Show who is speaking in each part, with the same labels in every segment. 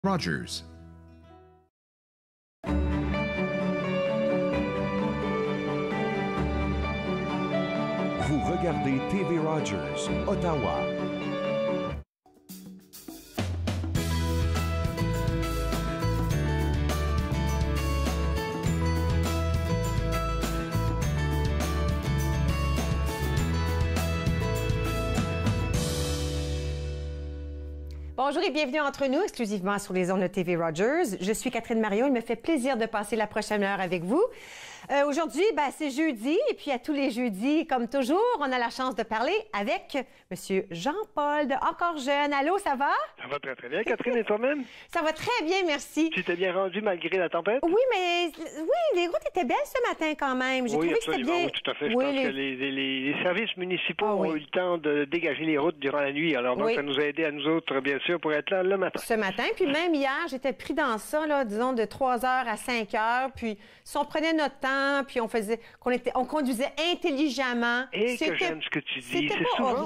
Speaker 1: Rogers.
Speaker 2: Vous regardez TV Rogers, Ottawa.
Speaker 3: Bonjour et bienvenue entre nous, exclusivement sur les ondes de TV Rogers. Je suis Catherine Marion. Il me fait plaisir de passer la prochaine heure avec vous. Aujourd'hui, c'est jeudi, et puis à tous les jeudis, comme toujours, on a la chance de parler avec M. Jean-Paul de Encore Jeune. Allô, ça va?
Speaker 4: Ça va très, très bien. Catherine, et toi-même?
Speaker 3: Ça va très bien, merci.
Speaker 4: Tu t'es bien rendu malgré la tempête?
Speaker 3: Oui, mais les routes étaient belles ce matin quand même. J'ai trouvé que c'était bien.
Speaker 4: Oui, tout à fait. Je pense que les services municipaux ont eu le temps de dégager les routes durant la nuit. Alors, donc, ça nous a aidé à nous autres, bien sûr, pour être là le matin.
Speaker 3: Ce matin, puis même hier, j'étais pris dans ça, là, disons, de 3 heures à 5 heures. Puis, si on prenait notre temps, puis on conduisait intelligemment.
Speaker 4: Et que j'aime ce que tu dis. C'est souvent,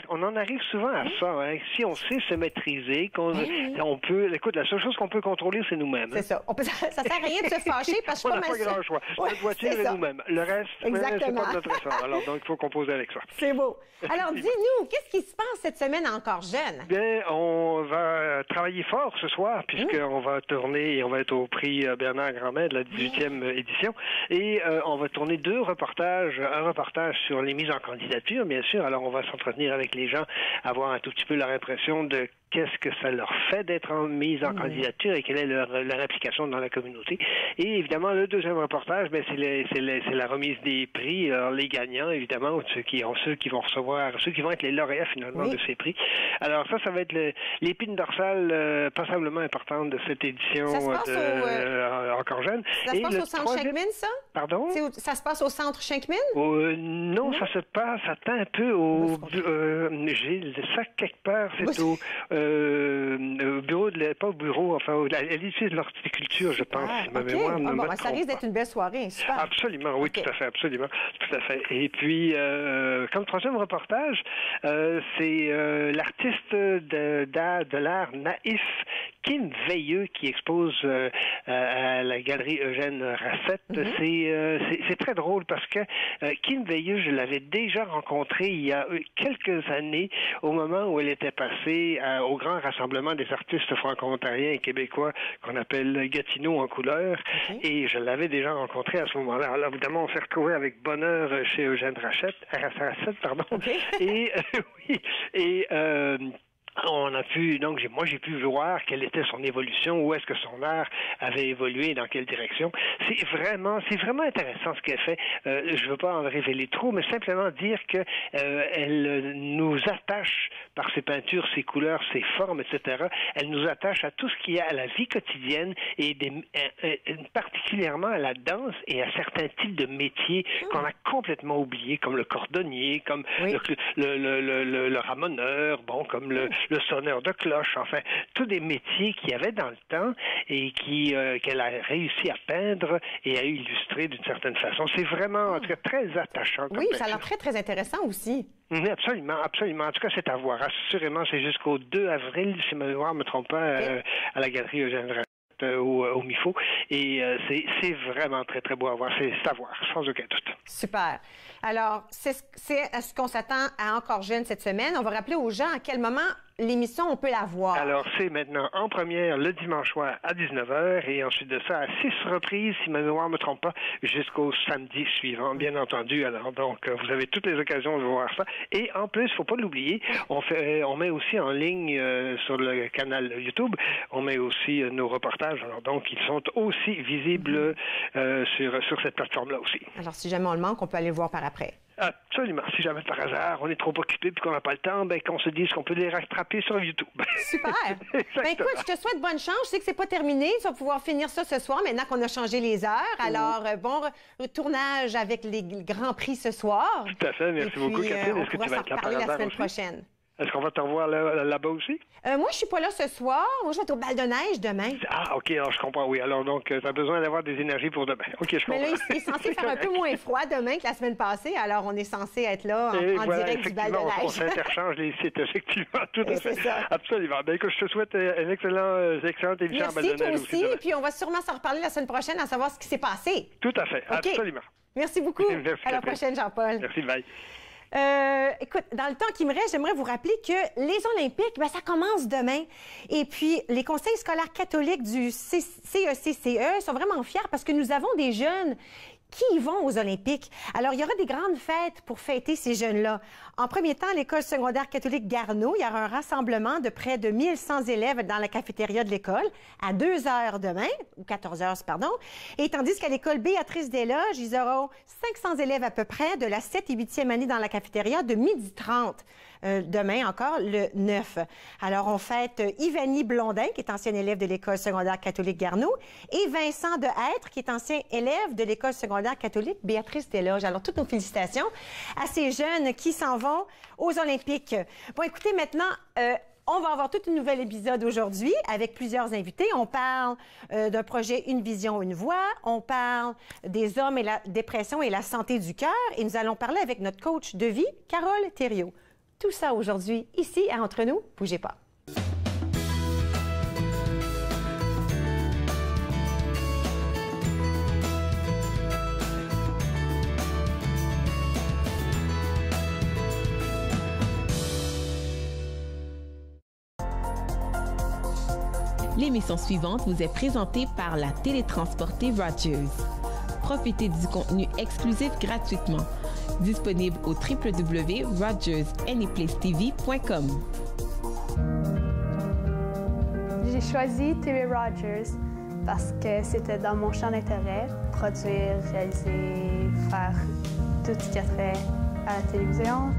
Speaker 4: on en arrive souvent à ça. Hein. Si on sait se maîtriser, on peut. Écoute, la seule chose qu'on peut contrôler, c'est nous-mêmes.
Speaker 3: C'est ça. Ça sert à rien de se fâcher parce que
Speaker 4: on n'a pas grand choix. Notre voiture et nous-mêmes. Le reste, c'est pas de notre ressort. Alors donc, il faut composer avec ça.
Speaker 3: C'est beau. Alors, dis-nous, qu'est-ce qui se passe cette semaine Encore Jeune?
Speaker 4: Bien, on va travailler fort ce soir, puisqu'on va tourner et on va être au prix Bernard Grandmain de la 18e édition. Et on va tourner 2 reportages. Un reportage sur les mises en candidature, bien sûr. Alors, on va s'entretenir avec les gens, avoir un tout petit peu leur impression de qu'est-ce que ça leur fait d'être mise en candidature et quelle est leur implication dans la communauté. Et évidemment, le deuxième reportage, c'est la remise des prix. Alors, les gagnants, évidemment, ceux qui vont être les lauréats finalement de ces prix. Alors ça va être l'épine dorsale passablement importante de cette édition de Encore Jeune.
Speaker 3: Ça se passe au centre Schenkman, ça?
Speaker 4: Pardon?
Speaker 3: Ça se passe au centre Schenkman?
Speaker 4: Non, ça se passe, attends un peu, j'ai ça quelque part, c'est au bureau pas au bureau, enfin, à l'édifice de l'horticulture, je pense, si ma mémoire ne me trompe
Speaker 3: ça risque d'être une belle soirée, super.
Speaker 4: Absolument, oui, tout à fait, absolument, tout à fait. Et puis, comme troisième reportage, c'est l'artiste de l'art naïf, Kim Veilleux, qui expose à la galerie Eugène Rassette. C'est très drôle parce que Kim Veilleux, je l'avais déjà rencontrée il y a quelques années au moment où elle était passée au grand rassemblement des artistes franco-ontariens et québécois qu'on appelle Gatineau en couleur. Et je l'avais déjà rencontrée à ce moment-là. Alors évidemment, on s'est retrouvés avec bonheur chez Eugène Rassette, pardon. On a pu, donc j'ai pu voir quelle était son évolution, où est-ce que son art avait évolué, dans quelle direction. C'est vraiment intéressant ce qu'elle fait. Je veux pas en révéler trop, mais simplement dire que elle nous attache par ses peintures, ses couleurs, ses formes, etc. Elle nous attache à tout ce qui est à la vie quotidienne et particulièrement à la danse et à certains types de métiers qu'on a complètement oubliés, comme le cordonnier, comme le ramoneur, comme le sonneur de cloche, enfin, tous des métiers qu'il y avait dans le temps et qu'elle a réussi à peindre et à illustrer d'une certaine façon. C'est vraiment, en tout cas, très attachant.
Speaker 3: Oui, ça a l'air très, très intéressant aussi.
Speaker 4: Oui, absolument, absolument. En tout cas, c'est à voir. Assurément, c'est jusqu'au 2 avril, si ma mémoire ne me trompe pas, à la galerie Eugène Rassette au MIFO. Et c'est vraiment très, très beau à voir. C'est à voir, sans aucun doute.
Speaker 3: Super. Alors, c'est ce qu'on s'attend à Encore Jeune cette semaine. On va rappeler aux gens à quel moment l'émission, on peut la voir.
Speaker 4: Alors, c'est maintenant en première le dimanche soir à 19h et ensuite de ça à 6 reprises, si ma mémoire ne me trompe pas, jusqu'au samedi suivant, bien entendu. Alors, donc, vous avez toutes les occasions de voir ça. Et en plus, faut pas l'oublier, on met aussi en ligne sur le canal YouTube, on met aussi nos reportages. Alors, donc, ils sont aussi visibles sur cette plateforme-là aussi.
Speaker 3: Alors, si jamais on le manque, on peut aller le voir par après.
Speaker 4: Absolument. Si jamais par hasard on est trop occupé puis qu'on n'a pas le temps, qu'on se dise qu'on peut les rattraper sur YouTube.
Speaker 3: Super. Écoute, je te souhaite bonne chance. Je sais que c'est pas terminé. Tu vas pouvoir finir ça ce soir, maintenant qu'on a changé les heures. Alors, bon tournage avec les Grands Prix ce soir.
Speaker 4: Tout à fait. Merci beaucoup, Catherine. Est-ce que tu vas être là par hasard
Speaker 3: la semaine
Speaker 4: aussi?
Speaker 3: prochaine.
Speaker 4: Est-ce qu'on va te revoir là-bas aussi?
Speaker 3: Moi, je suis pas là ce soir. Moi, je vais être au bal de neige demain.
Speaker 4: Ah, OK, alors je comprends, oui. Alors, donc, tu as besoin d'avoir des énergies pour demain. OK, je comprends.
Speaker 3: Mais là, il est censé faire un peu moins froid demain que la semaine passée, alors on est censé être là en
Speaker 4: voilà,
Speaker 3: direct du bal de neige.
Speaker 4: On s'interchange les sites, effectivement, tout à fait.
Speaker 3: Ça.
Speaker 4: Absolument. Ben, écoute, je te souhaite une excellente émission à bal de neige.
Speaker 3: Merci, toi aussi, et puis on va sûrement s'en reparler la semaine prochaine à savoir ce qui s'est passé.
Speaker 4: Tout à fait,
Speaker 3: okay.
Speaker 4: Absolument.
Speaker 3: Merci beaucoup.
Speaker 4: Merci,
Speaker 3: à la prochaine, Jean-Paul.
Speaker 4: Merci, bye.
Speaker 3: Écoute, dans le temps qui me reste, j'aimerais vous rappeler que les Olympiques, ben, ça commence demain. Et puis, les conseils scolaires catholiques du CECCE sont vraiment fiers parce que nous avons des jeunes qui vont aux Olympiques. Alors, il y aura des grandes fêtes pour fêter ces jeunes-là. En premier temps, l'école secondaire catholique Garneau, il y aura un rassemblement de près de 1100 élèves dans la cafétéria de l'école à 2 heures demain, ou 14 heures, pardon. Et tandis qu'à l'école Béatrice Desloges, ils auront 500 élèves à peu près de la 7 et 8e année dans la cafétéria de 12h30. Demain encore, le 9. Alors, on fête Ivanie Blondin, qui est ancienne élève de l'école secondaire catholique Garneau, et Vincent de Hêtre, qui est ancien élève de l'école secondaire catholique Béatrice Desloges. Alors, toutes nos félicitations à ces jeunes qui s'en vont aux Olympiques. Bon, écoutez, maintenant, on va avoir tout un nouvel épisode aujourd'hui avec plusieurs invités. On parle d'un projet Une vision, une voix. On parle des hommes et la dépression et la santé du cœur. Et nous allons parler avec notre coach de vie, Carole Thériault. Tout ça aujourd'hui, ici, à Entre nous. Bougez pas.
Speaker 1: L'émission suivante vous est présentée par la télétransportée Rogers. Profitez du contenu exclusif gratuitement. Disponible au www.rogersanyplacetv.com.
Speaker 5: J'ai choisi TV Rogers parce que c'était dans mon champ d'intérêt, produire, réaliser, faire tout ce qui a trait à la télévision,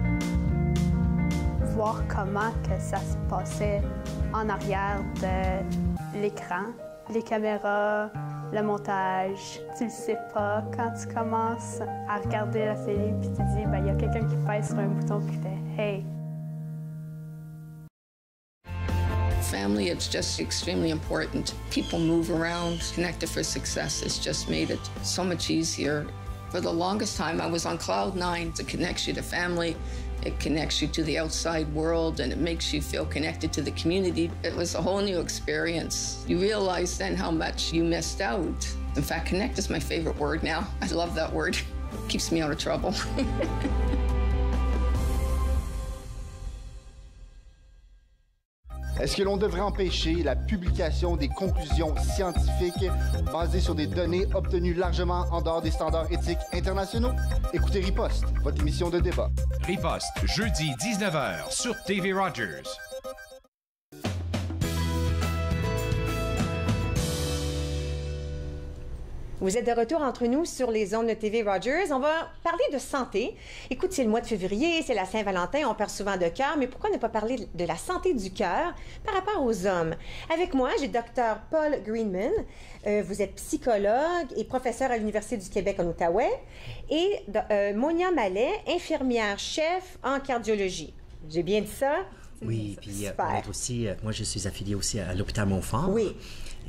Speaker 5: voir comment que ça se passait en arrière de l'écran, les caméras, le montage. Tu le sais pas quand tu commences à regarder la télé puis tu dis, ben, il y a quelqu'un qui pèse sur un bouton qui fait « Hey ».
Speaker 6: Family, it's just extremely important. People move around. Connected for Success has just made it so much easier. For the longest time, I was on cloud 9. It connects you to family. It connects you to the outside world, and it makes you feel connected to the community. It was a whole new experience. You realize then how much you missed out. In fact, connect is my favorite word now. I love that word. It keeps me out of trouble.
Speaker 7: Est-ce que l'on devrait empêcher la publication des conclusions scientifiques basées sur des données obtenues largement en dehors des standards éthiques internationaux? Écoutez Riposte, votre émission de débat.
Speaker 2: Riposte, jeudi 19h sur TV Rogers.
Speaker 3: Vous êtes de retour entre nous sur les ondes de TV Rogers. On va parler de santé. Écoute, c'est le mois de février, c'est la Saint-Valentin, on perd souvent de cœur, mais pourquoi ne pas parler de la santé du cœur par rapport aux hommes? Avec moi, j'ai Dr. Paul Greenman. Vous êtes psychologue et professeur à l'Université du Québec en Outaouais. Et Monia Mallet, infirmière-chef en cardiologie. J'ai bien dit ça?
Speaker 8: Oui, puis on est aussi, moi je suis affilié aussi à l'hôpital Montfort.
Speaker 3: Oui.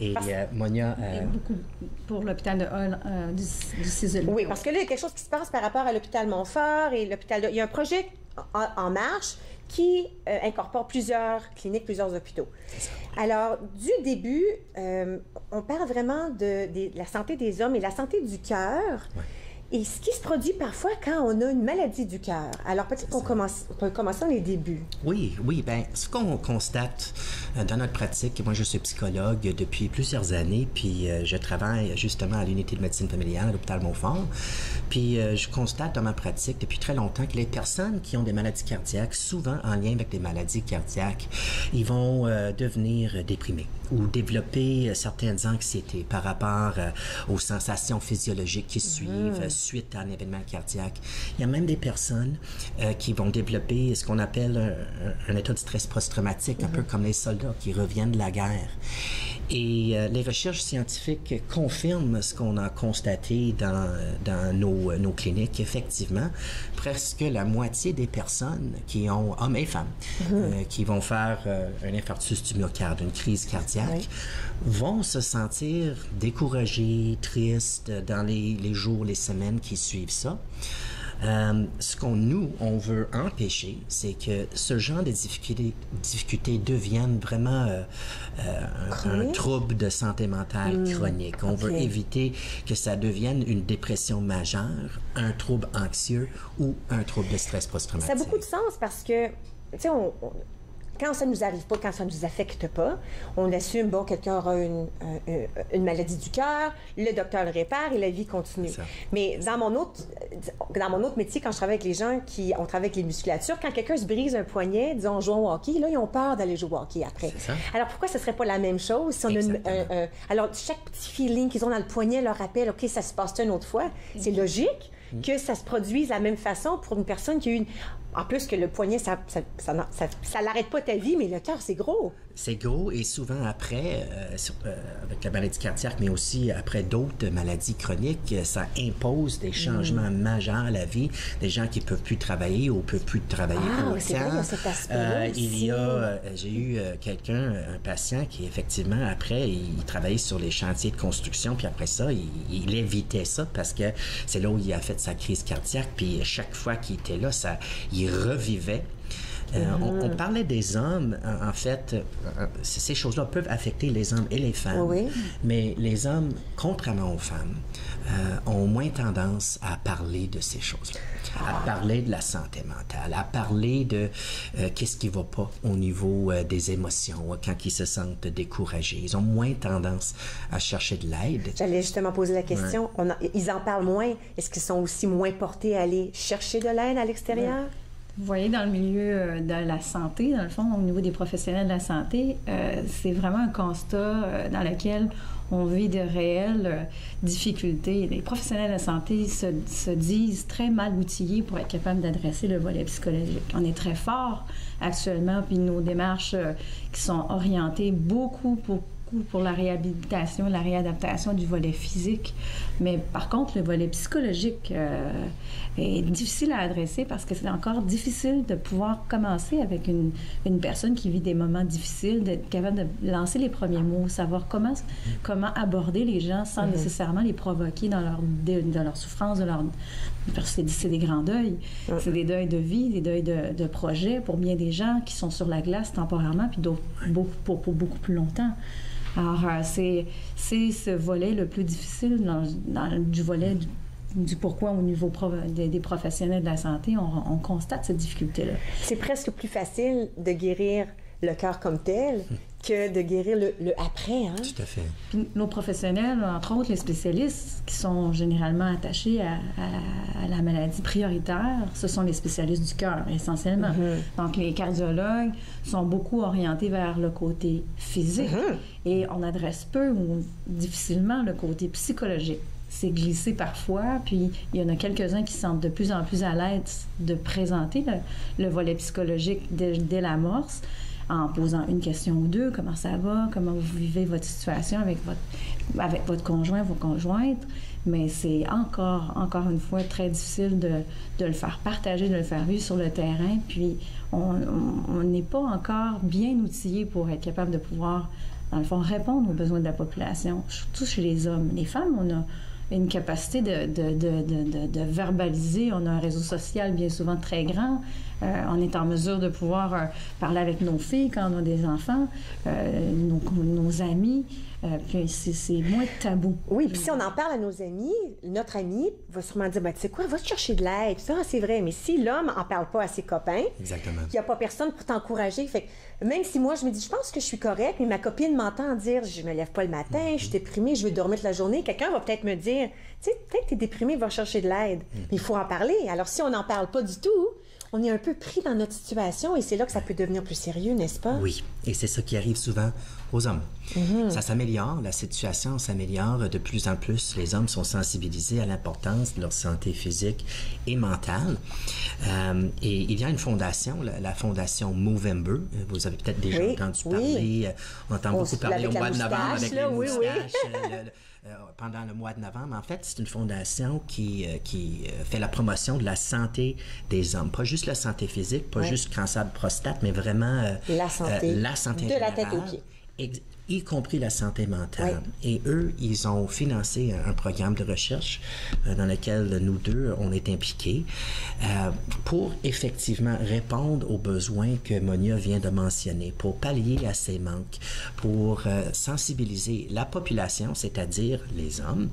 Speaker 8: Et Monia...
Speaker 9: beaucoup pour l'hôpital de Hull, du Ciselet.
Speaker 3: Oui, parce que là, il y a quelque chose qui se passe par rapport à l'hôpital Montfort et l'hôpital de... Il y a un projet en marche qui incorpore plusieurs cliniques, plusieurs hôpitaux. Alors, du début, on parle vraiment de la santé des hommes et la santé du cœur. Ouais. Et ce qui se produit parfois quand on a une maladie du cœur. Alors, peut-être qu'on peut commencer dans les débuts.
Speaker 8: Oui, bien, ce qu'on constate dans notre pratique, moi, je suis psychologue depuis plusieurs années, puis je travaille justement à l'unité de médecine familiale à l'hôpital Montfort. Puis je constate dans ma pratique depuis très longtemps que les personnes qui ont des maladies cardiaques, souvent en lien avec des maladies cardiaques, ils vont devenir déprimés ou développer certaines anxiétés par rapport aux sensations physiologiques qui suivent suite à un événement cardiaque. Il y a même des personnes qui vont développer ce qu'on appelle un état de stress post-traumatique, un peu comme les soldats qui reviennent de la guerre. Et les recherches scientifiques confirment ce qu'on a constaté dans nos cliniques. Effectivement, presque la moitié des personnes qui ont, hommes et femmes, qui vont faire un infarctus du myocarde, une crise cardiaque, vont se sentir découragés, tristes dans les jours, les semaines qui suivent ça. Ce on veut empêcher, c'est que ce genre de difficultés deviennent vraiment un trouble de santé mentale chronique. On veut éviter que ça devienne une dépression majeure, un trouble anxieux ou un trouble de stress post-traumatique.
Speaker 3: Ça a beaucoup de sens parce que, tu sais, quand ça ne nous arrive pas, quand ça ne nous affecte pas, on assume, bon, quelqu'un aura une maladie du cœur, le docteur le répare et la vie continue. Mais dans mon autre métier, quand je travaille avec les gens on travaille avec les musculatures, quand quelqu'un se brise un poignet, disons, en jouant au hockey, là, ils ont peur d'aller jouer au hockey après. Alors, pourquoi ce ne serait pas la même chose si on a alors, chaque petit feeling qu'ils ont dans le poignet leur rappelle, OK, ça se passe une autre fois. C'est logique que ça se produise de la même façon pour une personne qui a eu en plus que le poignet, ça l'arrête pas ta vie, mais le cœur, c'est gros.
Speaker 8: C'est gros et souvent après, avec la maladie cardiaque, mais aussi après d'autres maladies chroniques, ça impose des changements majeurs à la vie. Des gens qui ne peuvent plus travailler ou ne peuvent plus travailler autant.
Speaker 3: C'est vrai, il y a cet aspect-là
Speaker 8: j'ai eu quelqu'un, un patient qui effectivement, après, il travaillait sur les chantiers de construction, puis après ça, il évitait ça parce que c'est là où il a fait sa crise cardiaque, puis chaque fois qu'il était là, il revivait. On parlait des hommes, en fait, ces choses-là peuvent affecter les hommes et les femmes, mais les hommes, contrairement aux femmes, ont moins tendance à parler de ces choses-là, à parler de la santé mentale, à parler de qu'est-ce qui ne va pas au niveau des émotions, quand ils se sentent découragés. Ils ont moins tendance à chercher de l'aide.
Speaker 3: J'allais justement poser la question, ils en parlent moins. Est-ce qu'ils sont aussi moins portés à aller chercher de l'aide à l'extérieur?
Speaker 9: Vous voyez, dans le milieu de la santé, dans le fond, au niveau des professionnels de la santé, c'est vraiment un constat dans lequel on vit de réelles difficultés. Les professionnels de la santé se disent très mal outillés pour être capables d'adresser le volet psychologique. On est très fort actuellement, puis nos démarches qui sont orientées beaucoup pour la réhabilitation, la réadaptation du volet physique. Mais par contre, le volet psychologique est difficile à adresser parce que c'est encore difficile de pouvoir commencer avec une personne qui vit des moments difficiles, d'être capable de lancer les premiers mots, savoir comment aborder les gens sans nécessairement les provoquer dans leur souffrance, parce que c'est des grands deuils. C'est des deuils de vie, des deuils de projets pour bien des gens qui sont sur la glace temporairement, puis d'autres pour beaucoup plus longtemps. Alors, c'est ce volet le plus difficile du volet du pourquoi au niveau des professionnels de la santé, on constate cette difficulté-là.
Speaker 3: C'est presque plus facile de guérir le cœur comme tel que de guérir le après. Hein?
Speaker 8: Tout à fait.
Speaker 9: Puis nos professionnels, entre autres les spécialistes qui sont généralement attachés à la maladie prioritaire, ce sont les spécialistes du cœur essentiellement. Donc les cardiologues sont beaucoup orientés vers le côté physique et on adresse peu ou difficilement le côté psychologique. C'est glissé parfois, puis il y en a quelques-uns qui se sentent de plus en plus à l'aise de présenter le volet psychologique dès l'amorce, en posant une question ou deux, comment ça va, comment vous vivez votre situation avec votre conjoint, vos conjointes, mais c'est encore une fois très difficile de le faire partager, de le faire vivre sur le terrain, puis on n'est pas encore bien outillé pour être capable de pouvoir, dans le fond, répondre aux besoins de la population, surtout chez les hommes. Les femmes, on a une capacité de verbaliser. On a un réseau social bien souvent très grand. On est en mesure de pouvoir parler avec nos filles quand on a des enfants, nos amis. Puis c'est moins tabou.
Speaker 3: Oui, puis si on en parle à nos amis, notre ami va sûrement dire, ben, tu sais quoi, va chercher de l'aide. Ça, c'est vrai. Mais si l'homme n'en parle pas à ses copains, il n'y a pas personne pour t'encourager. Fait que même si moi, je me dis, je pense que je suis correcte, mais ma copine m'entend dire, je me lève pas le matin, je suis déprimée, je veux dormir toute la journée, quelqu'un va peut-être me dire, tu sais, peut-être que tu es déprimée, va chercher de l'aide. Mais il faut en parler. Alors, si on n'en parle pas du tout, on est un peu pris dans notre situation et c'est là que ça peut devenir plus sérieux, n'est-ce pas?
Speaker 8: Oui, et c'est ça qui arrive souvent aux hommes. Ça s'améliore, la situation s'améliore de plus en plus. Les hommes sont sensibilisés à l'importance de leur santé physique et mentale. Et il y a une fondation, la fondation Movember. Vous avez peut-être déjà entendu parler. On entend beaucoup parler au mois de novembre avec les moustaches. Pendant le mois de novembre. En fait, c'est une fondation qui fait la promotion de la santé des hommes. Pas juste la santé physique, pas juste cancer de prostate, mais vraiment
Speaker 3: la santé
Speaker 8: de
Speaker 3: la tête aux pieds.
Speaker 8: Y compris la santé mentale. Et eux, ils ont financé un programme de recherche dans lequel nous deux, on est impliqués pour effectivement répondre aux besoins que Monia vient de mentionner, pour pallier à ces manques, pour sensibiliser la population, c'est-à-dire les hommes,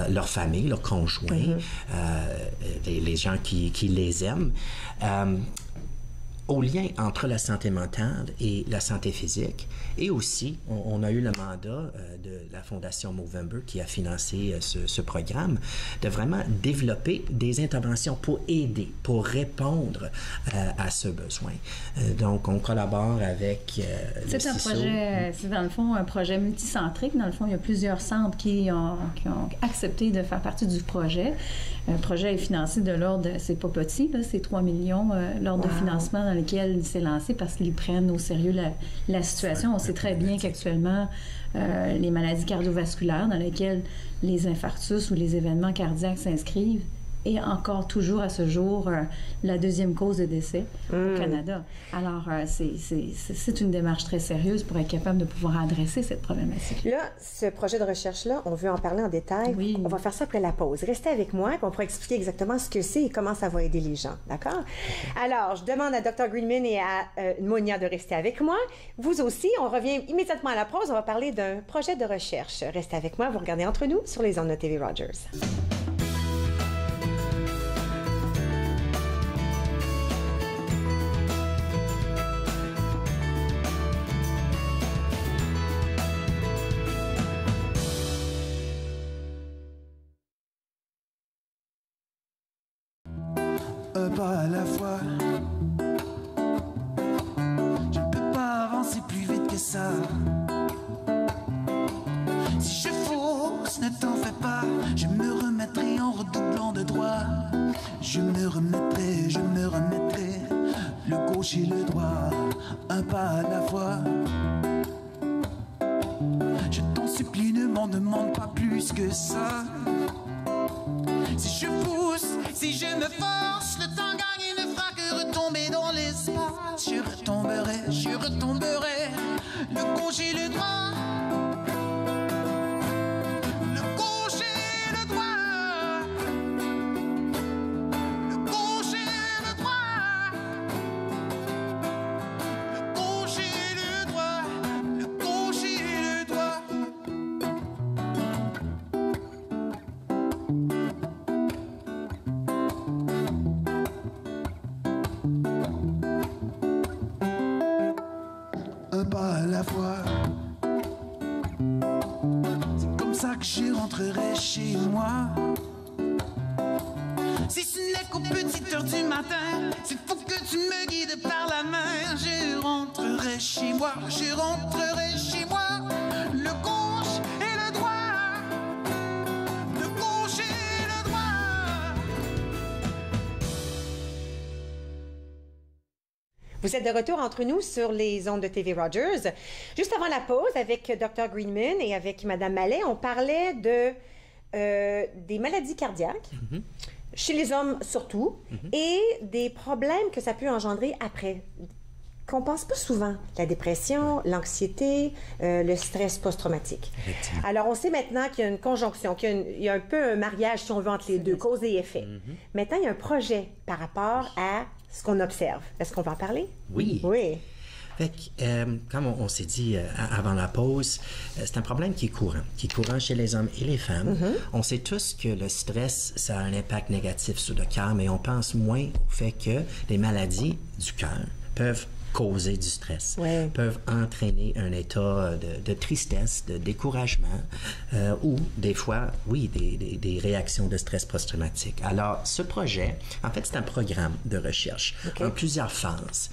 Speaker 8: leurs familles, leurs conjoints, les gens qui les aiment, au lien entre la santé mentale et la santé physique. Et aussi, on a eu le mandat de la Fondation Movember qui a financé ce programme de vraiment développer des interventions pour aider, pour répondre à ce besoin. Donc, on collabore avec le
Speaker 9: C'est un
Speaker 8: CISO.
Speaker 9: projet, c'est dans le fond un projet multicentrique. Dans le fond, il y a plusieurs centres qui ont accepté de faire partie du projet. Le projet est financé de l'ordre, c'est pas petit, là, c'est 3 millions, l'ordre de financement dans lequel il s'est lancé parce qu'ils prennent au sérieux la situation. On sait très bien qu'actuellement, les maladies cardiovasculaires dans lesquelles les infarctus ou les événements cardiaques s'inscrivent est encore toujours à ce jour la deuxième cause de décès au Canada. Alors, c'est une démarche très sérieuse pour être capable de pouvoir adresser cette problématique.
Speaker 3: Là, ce projet de recherche-là, on veut en parler en détail.
Speaker 9: Oui.
Speaker 3: On va faire ça après la pause. Restez avec moi, puis on pourra expliquer exactement ce que c'est et comment ça va aider les gens. D'accord? Alors, je demande à Dr. Greenman et à Monia de rester avec moi. Vous aussi, on revient immédiatement à la pause. On va parler d'un projet de recherche. Restez avec moi, vous regardez Entre nous sur les ondes de TV Rogers.
Speaker 10: Un pas à la fois. Je ne peux pas avancer plus vite que ça. Si je fausse, ne t'en fais pas. Je me remettrai en redoublant de droit. Je me remettrai, le gauche et le droit. Un pas à la fois. Je t'en supplie, ne m'en demande pas plus que ça. Si je pousse, si je me force, le temps gagné ne fera que retomber dans l'espace. Je retomberai, le gauche et le droit. Le gauche et le droit. Le gauche et le droit. Le gauche et le droit. Le gauche et le droit. Un pas à la fois. C'est comme ça que je rentrerai chez moi. Si ce n'est qu'aux petites heures du matin, c'est faut que tu me guides par la main. Je rentrerai chez moi, le gauche et le droit, le gauche et le droit.
Speaker 3: Vous êtes de retour entre nous sur les ondes de TV Rogers. Juste avant la pause, avec Dr. Greenman et avec Mme Mallet, on parlait des maladies cardiaques, chez les hommes surtout, et des problèmes que ça peut engendrer après, qu'on pense pas souvent. La dépression, l'anxiété, le stress post-traumatique. Alors, on sait maintenant qu'il y a une conjonction, qu'il y a un peu un mariage, si on veut, entre les deux, cause et effet. Maintenant, il y a un projet par rapport à ce qu'on observe. Est-ce qu'on va en parler?
Speaker 8: Oui.
Speaker 3: Oui.
Speaker 8: Fait que, comme on s'est dit avant la pause, c'est un problème qui est courant chez les hommes et les femmes. On sait tous que le stress, ça a un impact négatif sur le cœur, mais on pense moins au fait que les maladies du cœur peuvent causer du stress, peuvent entraîner un état de tristesse, de découragement ou des fois, oui, des réactions de stress post-traumatique. Alors, ce projet, en fait, c'est un programme de recherche en plusieurs phases.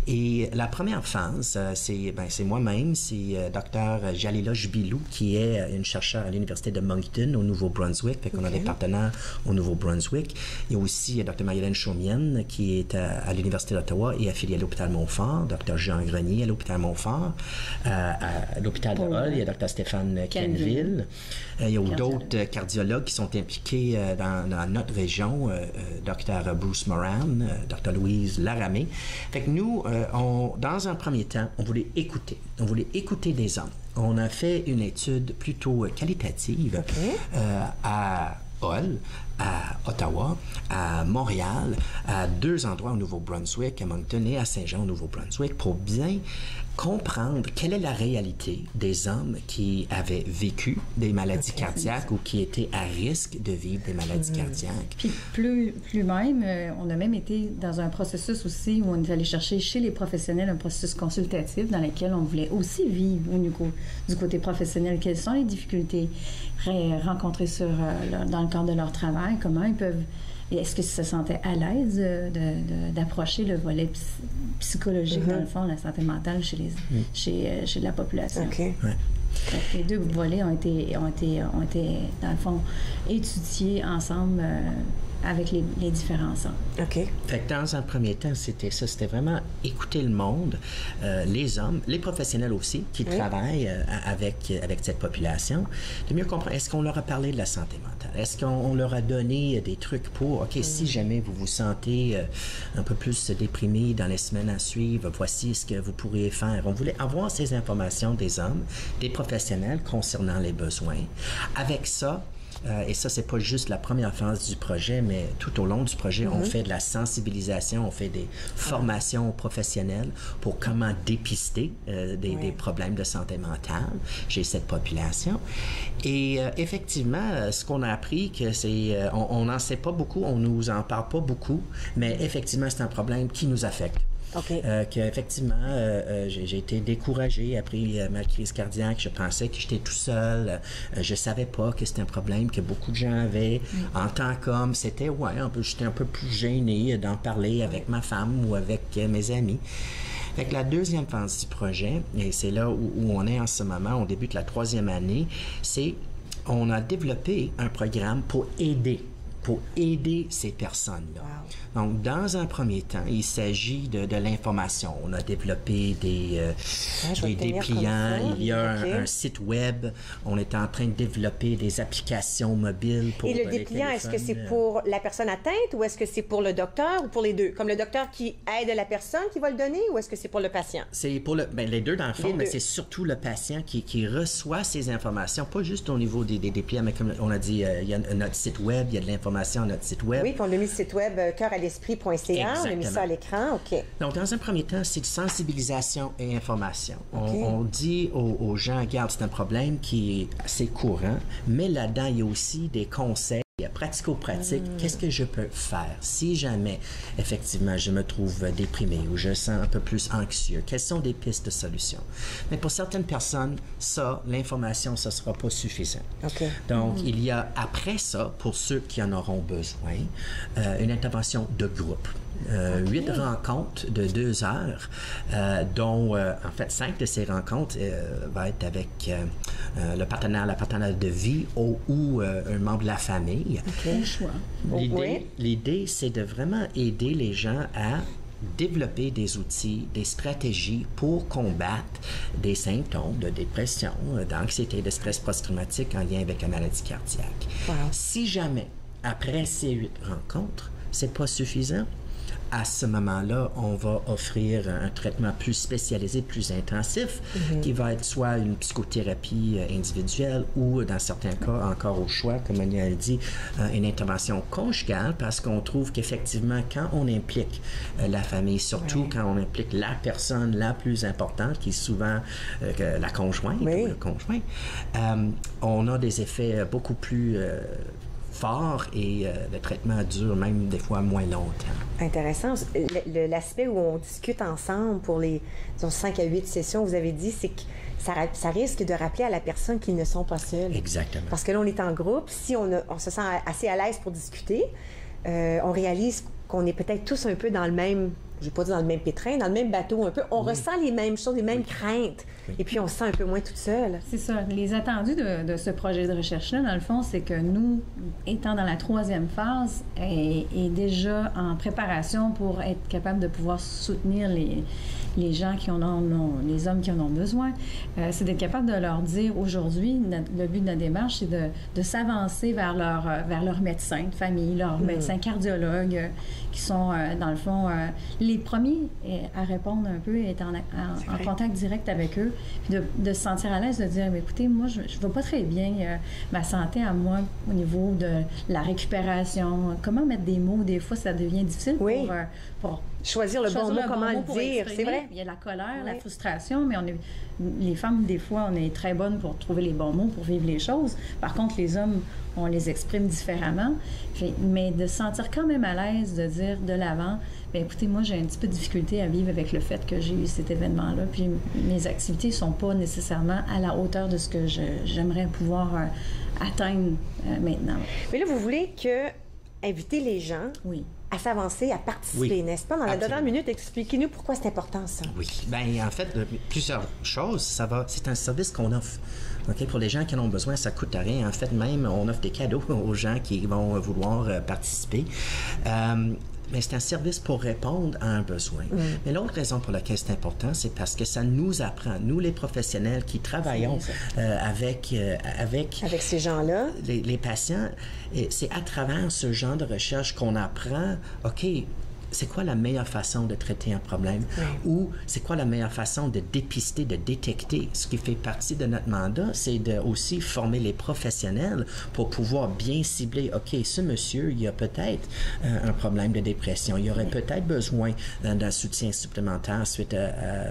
Speaker 8: Et la première phase, c'est moi-même, c'est Dr. Jalila Jubilou, qui est une chercheure à l'Université de Moncton au Nouveau-Brunswick, fait qu'on a des partenaires au Nouveau-Brunswick. Il y a aussi Dr. Marie-Hélène Chaumienne, qui est à l'Université d'Ottawa et affiliée à l'hôpital Montfort. Dr. Jean Grenier à l'hôpital Montfort. À l'hôpital de Hull, il y a Dr. Stéphane Kenville. Il y a d'autres cardiologues qui sont impliqués dans notre région, Dr. Bruce Moran, Dr. Louise Laramé. Fait que nous, dans un premier temps, on voulait écouter. On voulait écouter des hommes. On a fait une étude plutôt qualitative à Hull, à Ottawa, à Montréal, à 2 endroits au Nouveau-Brunswick, à Moncton et à Saint-Jean au Nouveau-Brunswick, pour bien comprendre quelle est la réalité des hommes qui avaient vécu des maladies cardiaques ou qui étaient à risque de vivre des maladies cardiaques.
Speaker 9: Puis plus même, on a même été dans un processus aussi où on est allé chercher chez les professionnels un processus consultatif dans lequel on voulait aussi vivre du côté professionnel quelles sont les difficultés rencontrées dans le cadre de leur travail, comment ils peuvent... Est-ce qu'ils se sentaient à l'aise d'approcher le volet psychologique, dans le fond, la santé mentale chez la population?
Speaker 3: OK.
Speaker 9: Les 2 volets ont été, dans le fond, étudiés ensemble avec les différents centres.
Speaker 3: OK.
Speaker 8: Fait que dans un premier temps, c'était ça. C'était vraiment écouter le monde, les hommes, les professionnels aussi, qui travaillent avec cette population, de mieux comprendre. Est-ce qu'on leur a parlé de la santé mentale? Est-ce qu'on leur a donné des trucs pour, OK, si jamais vous vous sentez un peu plus déprimé dans les semaines à suivre, voici ce que vous pourriez faire. On voulait avoir ces informations des hommes, des professionnels concernant les besoins. Avec ça, et ça, c'est pas juste la première phase du projet, mais tout au long du projet, on fait de la sensibilisation, on fait des formations professionnelles pour comment dépister des problèmes de santé mentale chez cette population. Et effectivement, ce qu'on a appris, que c'est, on n'en sait pas beaucoup, on nous en parle pas beaucoup, mais effectivement, c'est un problème qui nous affecte. Qu'effectivement, j'ai été découragé après ma crise cardiaque. Je pensais que j'étais tout seul. Je savais pas que c'était un problème que beaucoup de gens avaient. En tant qu'homme, c'était, j'étais un peu plus gêné d'en parler avec ma femme ou avec mes amis. Fait que la deuxième phase du projet, et c'est là où on est en ce moment, on débute la 3e année, c'est on a développé un programme pour aider ces personnes-là. Donc, dans un premier temps, il s'agit de l'information. On a développé des dépliants. Il y a un site web. On est en train de développer des applications mobiles pour
Speaker 3: Et le dépliant, est-ce que c'est pour la personne atteinte ou est-ce que c'est pour le docteur ou pour les 2? Comme le docteur qui aide la personne qui va le donner ou est-ce que c'est pour le patient?
Speaker 8: C'est pour les 2 dans le fond, mais c'est surtout le patient qui reçoit ces informations, pas juste au niveau des dépliants, mais comme on a dit, il y a notre site web, il y a de l'information à notre site web.
Speaker 3: Oui, puis on a mis le site web cœuralesprit.ca, on a mis ça à l'écran, OK.
Speaker 8: Donc, dans un premier temps, c'est de sensibilisation et information. On dit aux gens, regarde, c'est un problème qui est assez courant, mais là-dedans, il y a aussi des conseils pratico-pratiques. Qu'est-ce que je peux faire si jamais, effectivement, je me trouve déprimé ou je sens un peu plus anxieux? Quelles sont des pistes de solutions? Mais pour certaines personnes, l'information, ça ne sera pas suffisant. Donc, il y a après ça, pour ceux qui en auront besoin, une intervention de groupe. 8 rencontres de 2 heures, dont, en fait, 5 de ces rencontres vont être avec la partenaire de vie ou un membre de la famille. L'idée, c'est de vraiment aider les gens à développer des outils, des stratégies pour combattre des symptômes de dépression, d'anxiété, de stress post-traumatique en lien avec la maladie cardiaque. Si jamais, après ces 8 rencontres, c'est pas suffisant, à ce moment-là, on va offrir un traitement plus spécialisé, plus intensif, qui va être soit une psychothérapie individuelle ou, dans certains cas, encore au choix, comme on a dit, une intervention conjugale, parce qu'on trouve qu'effectivement, quand on implique la famille, surtout quand on implique la personne la plus importante, qui est souvent la conjointe ou le conjoint, on a des effets beaucoup plus fort et le traitement dure même des fois moins longtemps.
Speaker 3: Intéressant. L'aspect où on discute ensemble pour les 5 à 8 sessions, vous avez dit, c'est que ça risque de rappeler à la personne qu'ils ne sont pas seuls.
Speaker 8: Exactement.
Speaker 3: Parce que là, on est en groupe. Si on se sent assez à l'aise pour discuter, on réalise qu'on est peut-être tous un peu dans le même, je ne vais pas dire dans le même pétrin, dans le même bateau un peu. On ressent les mêmes choses, les mêmes craintes. Oui. Et puis, on se sent un peu moins toute seule.
Speaker 9: C'est ça. Les attendus de ce projet de recherche-là, dans le fond, c'est que nous, étant dans la 3e phase, et déjà en préparation pour être capable de pouvoir soutenir les gens qui en ont, les hommes qui en ont besoin, c'est d'être capable de leur dire aujourd'hui, le but de notre démarche, c'est de s'avancer vers leur médecin de famille, leur médecin cardiologue, qui sont, dans le fond, les premiers à répondre un peu et être en contact direct avec eux, puis de se sentir à l'aise, de dire, écoutez, moi, je ne vais pas très bien, ma santé à moi, au niveau de la récupération, comment mettre des mots, des fois, ça devient difficile pour
Speaker 3: choisir le bon mot, comment le dire, c'est vrai.
Speaker 9: Il y a la colère, la frustration, mais les femmes, des fois, on est très bonnes pour trouver les bons mots, pour vivre les choses. Par contre, les hommes, on les exprime différemment. Mais de se sentir quand même à l'aise de dire de l'avant, bien, écoutez, moi, j'ai un petit peu de difficulté à vivre avec le fait que j'ai eu cet événement-là, puis mes activités ne sont pas nécessairement à la hauteur de ce que j'aimerais pouvoir atteindre maintenant.
Speaker 3: Mais là, vous voulez inviter les gens à s'avancer, à participer, n'est-ce pas? Dans la dernière minute, expliquez-nous pourquoi c'est important, ça.
Speaker 8: Oui. Bien, en fait, plusieurs choses. C'est un service qu'on offre. Okay? Pour les gens qui en ont besoin, ça ne coûte rien. En fait, même, on offre des cadeaux aux gens qui vont vouloir participer. Mais c'est un service pour répondre à un besoin. Mais l'autre raison pour laquelle c'est important, c'est parce que ça nous apprend, nous les professionnels qui travaillons avec
Speaker 3: ces gens-là,
Speaker 8: les patients, c'est à travers ce genre de recherche qu'on apprend, OK, c'est quoi la meilleure façon de traiter un problème? Ou c'est quoi la meilleure façon de dépister, de détecter? Ce qui fait partie de notre mandat, c'est de aussi former les professionnels pour pouvoir bien cibler, OK, ce monsieur, il a peut-être un problème de dépression, il aurait peut-être besoin d'un soutien supplémentaire suite à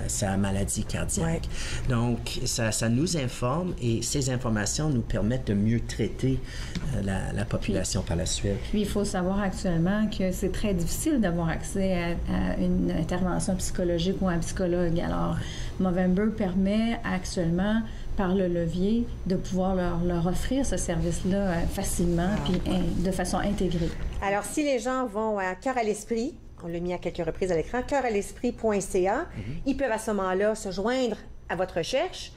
Speaker 8: sa maladie cardiaque. Donc, ça nous informe et ces informations nous permettent de mieux traiter la population par la suite.
Speaker 9: Puis, il faut savoir actuellement que c'est très difficile d'avoir accès à une intervention psychologique ou à un psychologue. Alors, Movember permet actuellement, par le levier, de pouvoir leur offrir ce service-là facilement puis de façon intégrée.
Speaker 3: Alors, si les gens vont à Cœur à l'Esprit, on l'a mis à quelques reprises à l'écran, cœuralesprit.ca, ils peuvent à ce moment-là se joindre à votre recherche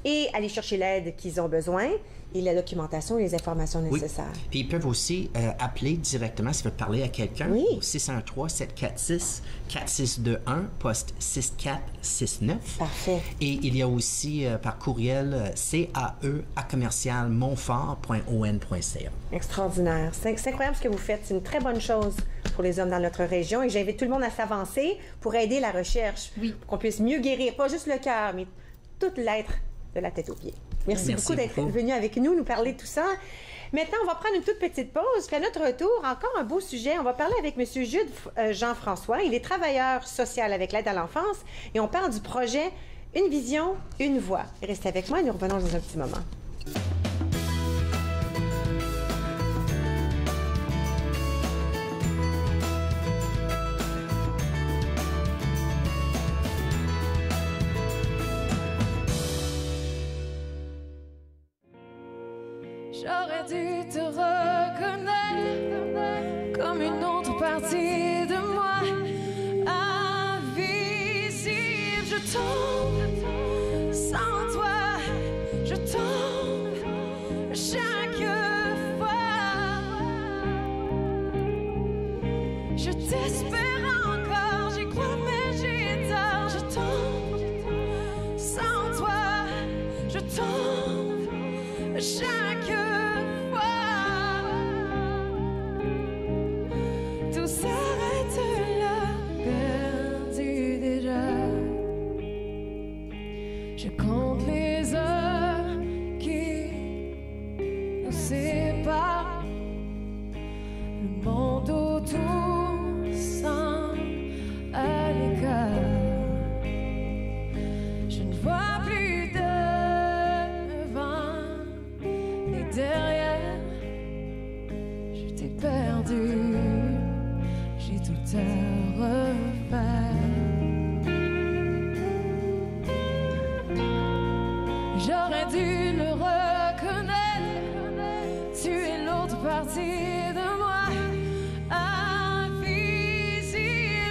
Speaker 3: et aller chercher l'aide qu'ils ont besoin et la documentation et les informations nécessaires.
Speaker 8: Puis ils peuvent aussi appeler directement s'ils veulent parler à quelqu'un au 613-746-4621, poste 6469.
Speaker 3: Parfait.
Speaker 8: Et il y a aussi par courriel cae@commercialmontfort.on.ca.
Speaker 3: Extraordinaire. C'est incroyable ce que vous faites. C'est une très bonne chose pour les hommes dans notre région et j'invite tout le monde à s'avancer pour aider la recherche, pour qu'on puisse mieux guérir, pas juste le cœur, mais tout l'être de la tête aux pieds. Merci beaucoup d'être venu avec nous parler de tout ça. Maintenant, on va prendre une toute petite pause. Puis à notre retour, encore un beau sujet. On va parler avec M. Jude Jean-François. Il est travailleur social avec l'aide à l'enfance et on parle du projet Une vision, une voix. Restez avec moi et nous revenons dans un petit moment.
Speaker 11: J'aurais dû te reconnaître comme une autre partie de moi. Invisible, je tombe sans toi, je tombe chaque fois. Je t'espère encore, j'y crois mais j'ai tort. Je tombe sans toi, je tombe chaque fois. Tout s'arrête là, perdu déjà. Je compte les heures qui nous séparent. Le monde autour semble à l'écart. Je ne vois plus devant ni derrière. perdu, j'ai tout à refaire. J'aurais dû le reconnaître, tu es l'autre partie de moi. Invisible,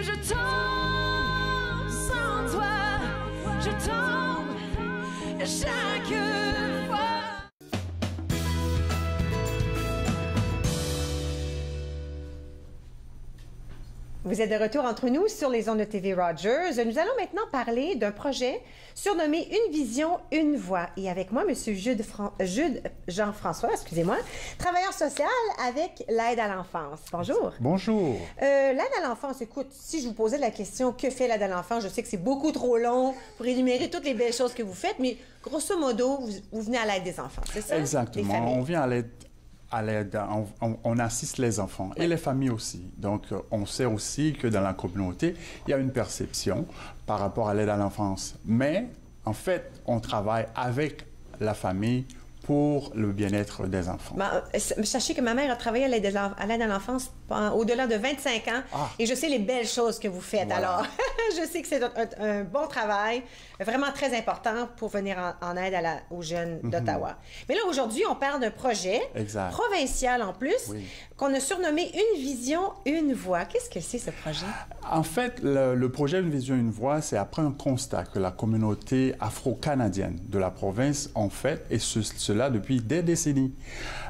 Speaker 11: je tombe sans toi, je tombe chaque fois.
Speaker 3: Vous êtes de retour entre nous sur les ondes de TV Rogers. Nous allons maintenant parler d'un projet surnommé Une vision, une voix. Et avec moi, M. Jude Jean-François, excusez-moi, travailleur social avec l'aide à l'enfance. Bonjour.
Speaker 12: Bonjour.
Speaker 3: L'aide à l'enfance, écoute, si je vous posais la question « Que fait l'aide à l'enfance », je sais que c'est beaucoup trop long pour énumérer toutes les belles choses que vous faites, mais grosso modo, vous venez à l'aide des enfants, c'est ça?
Speaker 12: Exactement. On vient à l'aide. On assiste les enfants et les familles aussi. Donc, on sait aussi que dans la communauté, il y a une perception par rapport à l'aide à l'enfance. Mais, en fait, on travaille avec la famille pour le bien-être des enfants.
Speaker 3: Sachez que ma mère a travaillé à l'aide à l'enfance au-delà de 25 ans et je sais les belles choses que vous faites. Voilà. Alors, je sais que c'est un bon travail, vraiment très important pour venir en aide aux jeunes d'Ottawa. Mais là, aujourd'hui, on parle d'un projet provincial en plus qu'on a surnommé Une vision, une voix. Qu'est-ce que c'est ce projet?
Speaker 12: En fait, le projet Une vision, une voix, c'est après un constat que la communauté afro-canadienne de la province en fait, et cela depuis des décennies.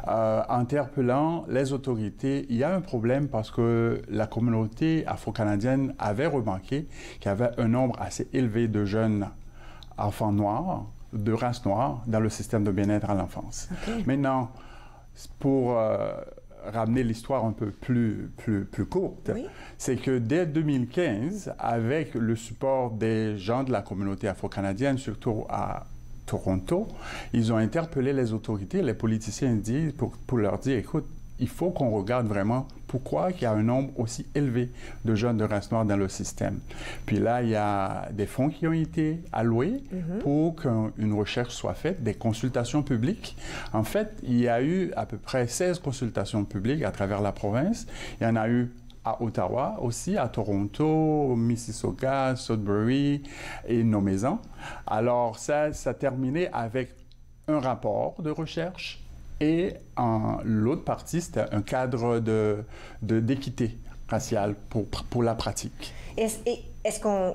Speaker 12: Interpellant les autorités, il y a un problème parce que la communauté afro-canadienne avait remarqué qu'il y avait un nombre assez élevé de jeunes enfants noirs, de race noire, dans le système de bien-être à l'enfance. Maintenant, pour ramener l'histoire un peu plus courte, c'est que dès 2015, avec le support des gens de la communauté afro-canadienne, surtout à Toronto, ils ont interpellé les autorités, les politiciens pour leur dire, écoute, il faut qu'on regarde vraiment pourquoi il y a un nombre aussi élevé de jeunes de race noire dans le système. Puis là, il y a des fonds qui ont été alloués pour qu'une recherche soit faite, des consultations publiques. En fait, il y a eu à peu près 16 consultations publiques à travers la province. Il y en a eu à Ottawa aussi, à Toronto, Mississauga, Sudbury et nos maisons. Alors, ça terminé avec un rapport de recherche et l'autre partie, c'était un cadre d'équité raciale pour la pratique.
Speaker 3: Est-ce qu'il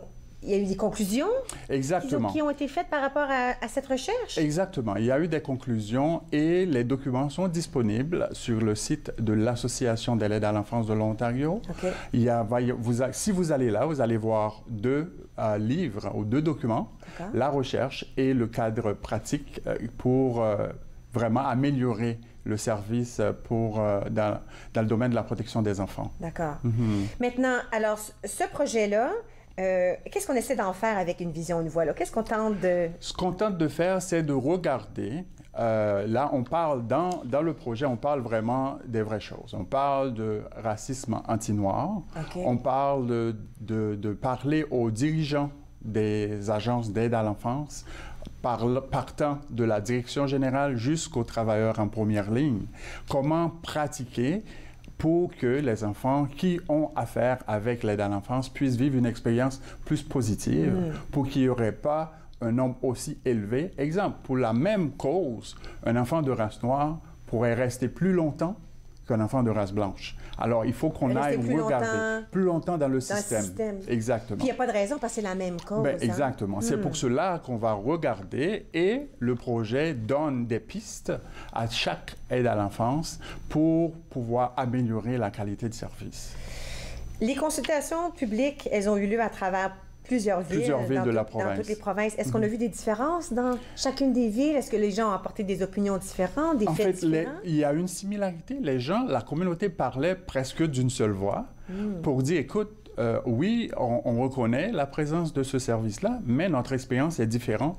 Speaker 3: y a eu des conclusions qui ont été faites par rapport à cette recherche? Exactement.
Speaker 12: Il y a eu des conclusions et les documents sont disponibles sur le site de l'Association de l'aide à l'enfance de l'Ontario. Si vous allez là, vous allez voir 2 livres ou 2 documents, la recherche et le cadre pratique pour vraiment améliorer le service dans le domaine de la protection des enfants.
Speaker 3: D'accord. Maintenant, alors, ce projet-là, qu'est-ce qu'on essaie d'en faire avec Une vision, une voix? Qu'est-ce qu'on tente de...
Speaker 12: Ce qu'on tente de faire, c'est de regarder. Là, on parle, dans le projet, on parle vraiment des vraies choses. On parle de racisme anti-noir. On parle de parler aux dirigeants des agences d'aide à l'enfance, partant de la direction générale jusqu'aux travailleurs en première ligne. Comment pratiquer pour que les enfants qui ont affaire avec l'aide à l'enfance puissent vivre une expérience plus positive, pour qu'il n'y aurait pas un nombre aussi élevé. Exemple, pour la même cause, un enfant de race noire pourrait rester plus longtemps qu'un enfant de race blanche. Alors, il faut qu'on aille regarder plus longtemps dans le système. Exactement.
Speaker 3: Puis il n'y a pas de raison parce que c'est la même cause.
Speaker 12: Exactement. C'est pour cela qu'on va regarder et le projet donne des pistes à chaque aide à l'enfance pour pouvoir améliorer la qualité de service.
Speaker 3: Les consultations publiques, elles ont eu lieu à travers plusieurs villes
Speaker 12: de la province.
Speaker 3: Dans toutes les provinces. Est-ce qu'on a vu des différences dans chacune des villes? Est-ce que les gens ont apporté des opinions différentes, des faits différents?
Speaker 12: Il y a une similarité. Les gens, la communauté parlait presque d'une seule voix pour dire, écoute, oui, on reconnaît la présence de ce service-là, mais notre expérience est différente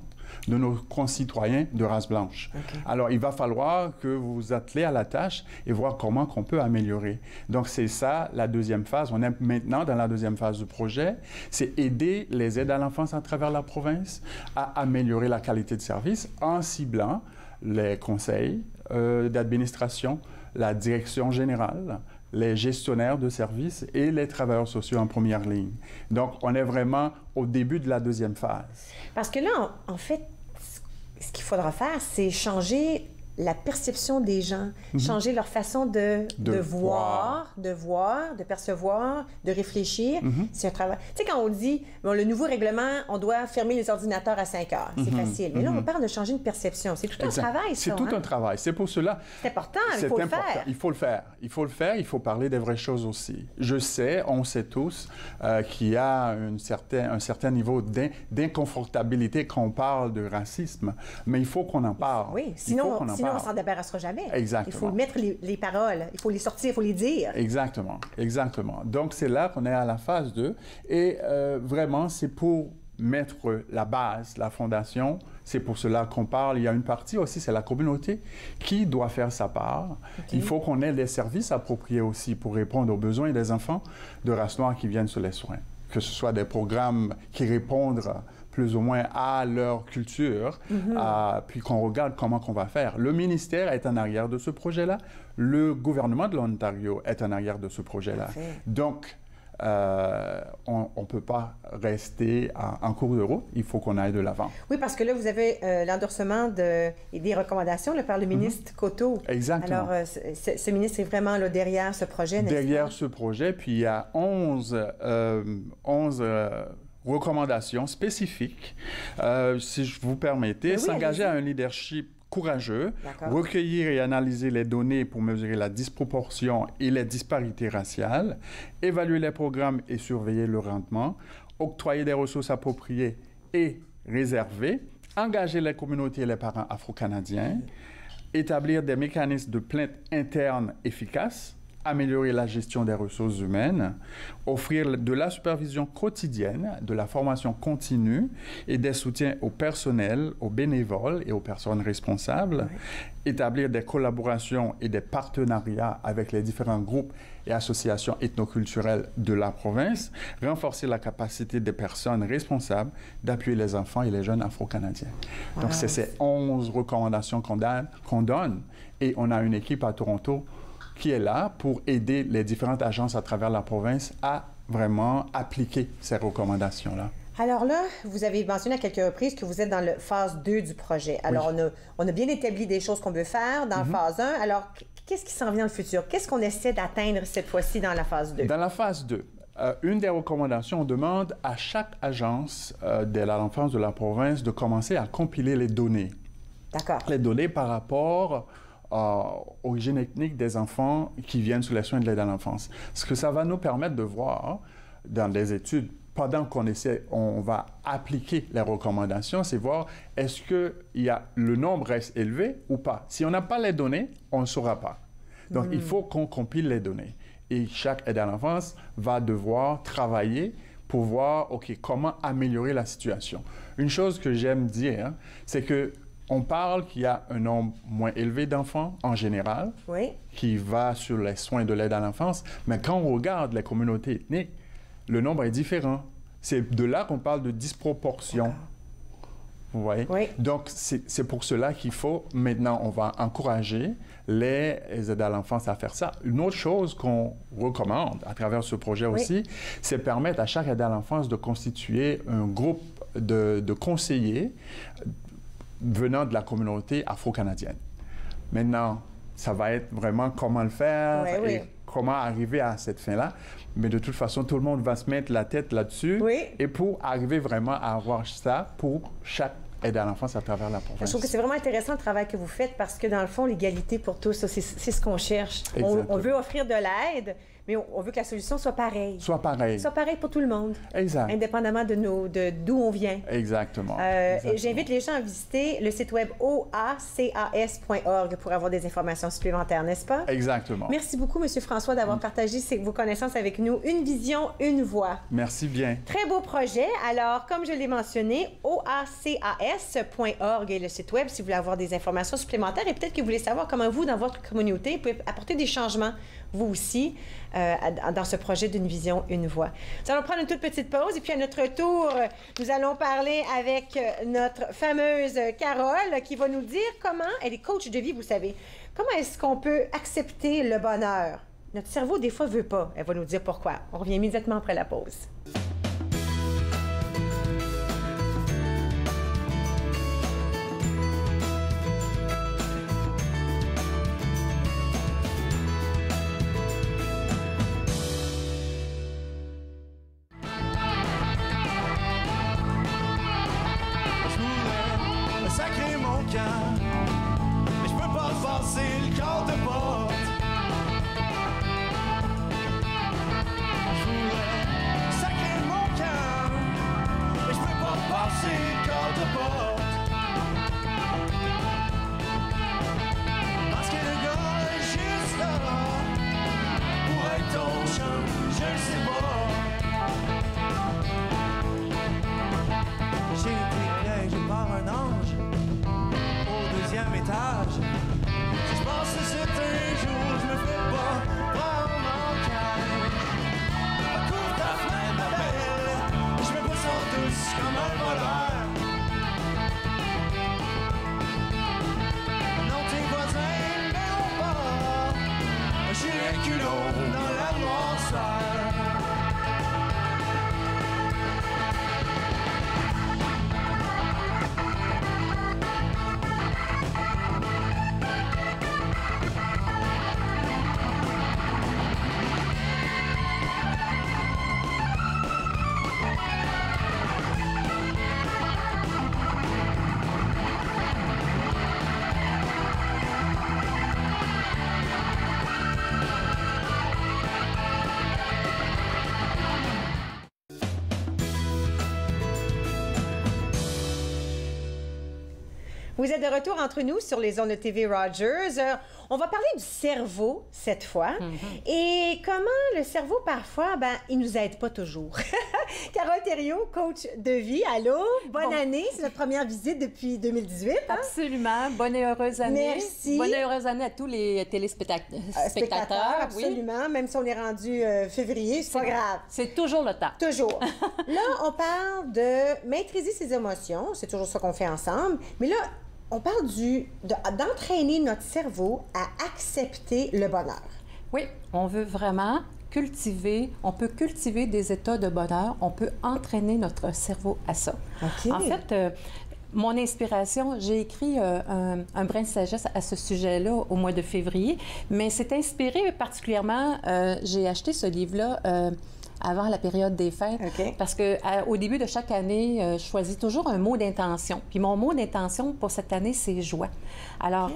Speaker 12: de nos concitoyens de race blanche. Alors, il va falloir que vous vous attelez à la tâche et voir comment on peut améliorer. Donc, c'est ça la deuxième phase. On est maintenant dans la deuxième phase du projet. C'est aider les aides à l'enfance à travers la province à améliorer la qualité de service en ciblant les conseils d'administration, la direction générale, les gestionnaires de services et les travailleurs sociaux en première ligne. Donc, on est vraiment au début de la deuxième phase.
Speaker 3: Parce que là, en fait, ce qu'il faudra faire, c'est changer la perception des gens, changer leur façon de voir, de percevoir, de réfléchir. C'est un travail. Tu sais, quand on dit, bon, le nouveau règlement, on doit fermer les ordinateurs à 5 heures, c'est facile. Mais là, on parle de changer une perception. C'est tout un travail, ça.
Speaker 12: C'est tout un travail. C'est pour cela...
Speaker 3: C'est important, il faut le faire.
Speaker 12: Il faut le faire. Il faut le faire, il faut parler des vraies choses aussi. Je sais, on sait tous, qu'il y a un certain niveau d'inconfortabilité quand on parle de racisme, mais il faut qu'on en parle.
Speaker 3: Oui, sinon on s'en débarrassera jamais.
Speaker 12: Exactement.
Speaker 3: Il faut mettre les paroles, il faut les sortir, il faut les dire.
Speaker 12: Exactement, exactement. Donc, c'est là qu'on est à la phase 2. Et vraiment, c'est pour mettre la base, la fondation. C'est pour cela qu'on parle. Il y a une partie aussi, c'est la communauté qui doit faire sa part. Il faut qu'on ait des services appropriés aussi pour répondre aux besoins des enfants de race noire qui viennent sur les soins. Que ce soit des programmes qui répondent plus ou moins à leur culture, puis qu'on regarde comment qu'on va faire. Le ministère est en arrière de ce projet-là. Le gouvernement de l'Ontario est en arrière de ce projet-là. Donc, on ne peut pas rester en cours de route. Il faut qu'on aille de l'avant.
Speaker 3: Oui, parce que là, vous avez l'endorsement des recommandations par le ministre Coteau.
Speaker 12: Exactement.
Speaker 3: Alors, ce ministre est vraiment là, derrière ce projet, n'est-ce pas?
Speaker 12: Derrière ce projet, puis il y a 11 recommandations spécifiques, si je vous permettez, s'engager à un leadership courageux, recueillir et analyser les données pour mesurer la disproportion et les disparités raciales, évaluer les programmes et surveiller le rendement, octroyer des ressources appropriées et réservées, engager les communautés et les parents afro-canadiens, établir des mécanismes de plainte interne efficaces, améliorer la gestion des ressources humaines, offrir de la supervision quotidienne, de la formation continue et des soutiens au personnel, aux bénévoles et aux personnes responsables, établir des collaborations et des partenariats avec les différents groupes et associations ethnoculturelles de la province, renforcer la capacité des personnes responsables d'appuyer les enfants et les jeunes afro-canadiens. Donc, c'est ces 11 recommandations qu'on donne et on a une équipe à Toronto qui est là pour aider les différentes agences à travers la province à vraiment appliquer ces recommandations-là.
Speaker 3: Alors là, vous avez mentionné à quelques reprises que vous êtes dans la phase 2 du projet. Alors, on a bien établi des choses qu'on veut faire dans la phase 1. Alors, qu'est-ce qui s'en vient dans le futur? Qu'est-ce qu'on essaie d'atteindre cette fois-ci dans la phase 2?
Speaker 12: Dans la phase 2, une des recommandations, on demande à chaque agence de l'enfance de la province de commencer à compiler les données.
Speaker 3: D'accord.
Speaker 12: Les données par rapport origine ethnique des enfants qui viennent sous les soins de l'aide à l'enfance. Ce que ça va nous permettre de voir dans les études, pendant on va appliquer les recommandations, c'est voir est-ce que le nombre reste élevé ou pas. Si on n'a pas les données, on ne saura pas. Donc, il faut qu'on compile les données. Et chaque aide à l'enfance va devoir travailler pour voir, OK, comment améliorer la situation. Une chose que j'aime dire, c'est que on parle qu'il y a un nombre moins élevé d'enfants en général qui va sur les soins de l'aide à l'enfance, mais quand on regarde les communautés ethniques, le nombre est différent. C'est de là qu'on parle de disproportion. Vous voyez? Donc, c'est pour cela qu'il faut, maintenant, on va encourager les aides à l'enfance à faire ça. Une autre chose qu'on recommande à travers ce projet aussi, c'est permettre à chaque aide à l'enfance de constituer un groupe de conseillers venant de la communauté afro-canadienne. Maintenant, ça va être vraiment comment le faire et comment arriver à cette fin-là. Mais de toute façon, tout le monde va se mettre la tête là-dessus. Et pour arriver vraiment à avoir ça pour chaque aide à l'enfance à travers la province.
Speaker 3: Je trouve que c'est vraiment intéressant le travail que vous faites parce que, dans le fond, l'égalité pour tous, c'est ce qu'on cherche. On veut offrir de l'aide, mais on veut que la solution soit pareille.
Speaker 12: Soit pareille.
Speaker 3: Soit pareille pour tout le monde.
Speaker 12: Exact.
Speaker 3: Indépendamment d'où on vient.
Speaker 12: Exactement.
Speaker 3: J'invite les gens à visiter le site web oacas.org pour avoir des informations supplémentaires, n'est-ce pas?
Speaker 12: Exactement.
Speaker 3: Merci beaucoup, M. François, d'avoir partagé vos connaissances avec nous. Une vision, une voix.
Speaker 12: Merci bien.
Speaker 3: Très beau projet. Alors, comme je l'ai mentionné, oacas.org est le site web si vous voulez avoir des informations supplémentaires et peut-être que vous voulez savoir comment vous, dans votre communauté, vous pouvez apporter des changements, vous aussi, dans ce projet d'une vision, une voix. Nous allons prendre une toute petite pause et puis à notre tour, nous allons parler avec notre fameuse Carole qui va nous dire comment, elle est coach de vie, vous savez, comment est-ce qu'on peut accepter le bonheur notre cerveau, des fois, veut pas. Elle va nous dire pourquoi. On revient immédiatement après la pause.
Speaker 10: Sacrer mon camp, mais je peux pas passer le quart de porte. Je voudrais sacrer mon camp, mais je peux pas passer le quart de porte. Parce que le gars est juste là pour être ton chum, je le sais pas. J'ai été piégé par un ange au 2e étage. Si je pense que c'est un jour, je me fais pas prendre en cage. Couvre ta fenêtre, ma belle, je me pousse en douce comme un voleur. Non, tes voisins ne verront pas, j'ai un culot dans la noirceur.
Speaker 3: Vous êtes de retour entre nous sur les ondes de TV Rogers. On va parler du cerveau cette fois et comment le cerveau, parfois, il nous aide pas toujours. Carole Thériault, coach de vie. Allô? Bonne année. C'est notre première visite depuis 2018. Hein?
Speaker 13: Absolument. Bonne et heureuse année.
Speaker 3: Merci.
Speaker 13: Bonne et heureuse année à tous les téléspectateurs.
Speaker 3: Absolument. Oui. Même si on est rendu février, c'est pas grave.
Speaker 13: C'est toujours le temps.
Speaker 3: Toujours. Là, on parle de maîtriser ses émotions. C'est toujours ça qu'on fait ensemble. Mais là, on parle d'entraîner notre cerveau à accepter le bonheur.
Speaker 13: Oui, on veut vraiment on peut cultiver des états de bonheur, on peut entraîner notre cerveau à ça.
Speaker 3: Okay.
Speaker 13: En fait, mon inspiration, j'ai écrit un brin de sagesse à ce sujet-là au mois de février, mais c'est inspiré particulièrement, j'ai acheté ce livre-là avant la période des fêtes, parce qu'au début de chaque année, je choisis toujours un mot d'intention. Puis mon mot d'intention pour cette année, c'est joie. Alors,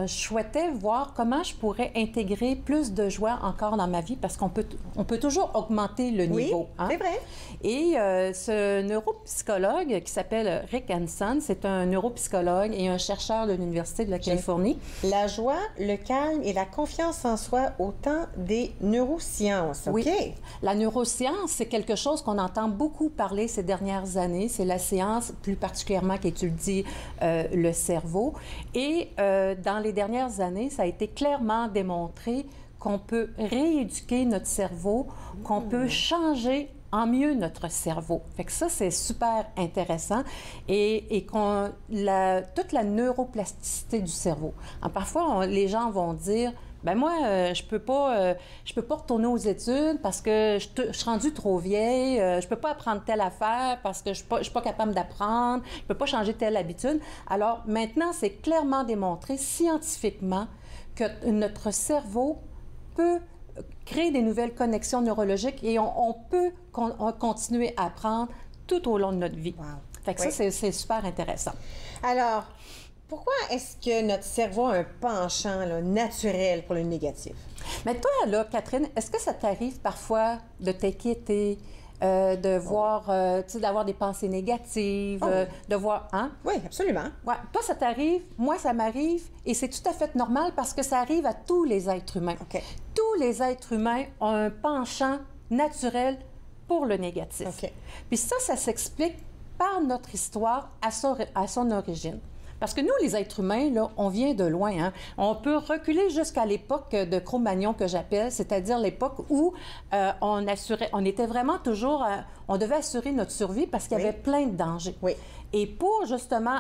Speaker 13: je souhaitais voir comment je pourrais intégrer plus de joie encore dans ma vie, parce qu'on peut toujours augmenter le niveau.
Speaker 3: Oui, c'est vrai.
Speaker 13: Et ce neuropsychologue qui s'appelle Rick Hanson, c'est un neuropsychologue et un chercheur de l'Université de la Californie.
Speaker 3: La joie, le calme et la confiance en soi au temps des neurosciences.
Speaker 13: Oui. La neuroscience, c'est quelque chose qu'on entend beaucoup parler ces dernières années. C'est la science, plus particulièrement, qui étudie le cerveau. Et dans les dernières années, ça a été clairement démontré qu'on peut rééduquer notre cerveau, qu'on peut changer en mieux notre cerveau. Fait que ça, c'est super intéressant. Et toute la neuroplasticité du cerveau. Alors, parfois, les gens vont dire... moi, je peux pas retourner aux études parce que je suis rendue trop vieille, je peux pas apprendre telle affaire parce que je suis pas capable d'apprendre, je peux pas changer telle habitude. Alors, maintenant, c'est clairement démontré scientifiquement que notre cerveau peut créer des nouvelles connexions neurologiques et on peut continuer à apprendre tout au long de notre vie.
Speaker 3: Wow.
Speaker 13: Fait que ça, c'est super intéressant.
Speaker 3: Alors, pourquoi est-ce que notre cerveau a un penchant naturel pour le négatif?
Speaker 13: Mais toi, là, Catherine, est-ce que ça t'arrive parfois de t'inquiéter, de voir, d'avoir des pensées négatives, de voir... Hein?
Speaker 3: Oui, absolument.
Speaker 13: Ouais. Toi, ça t'arrive, moi, ça m'arrive, et c'est tout à fait normal parce que ça arrive à tous les êtres humains.
Speaker 3: Okay.
Speaker 13: Tous les êtres humains ont un penchant naturel pour le négatif.
Speaker 3: Okay.
Speaker 13: Puis ça s'explique par notre histoire à son origine. Parce que nous, les êtres humains, là, on vient de loin. Hein? On peut reculer jusqu'à l'époque de Cro-Magnon, que j'appelle, c'est-à-dire l'époque où on était vraiment toujours... on devait assurer notre survie parce qu'il y avait plein de dangers.
Speaker 3: Oui.
Speaker 13: Et pour, justement,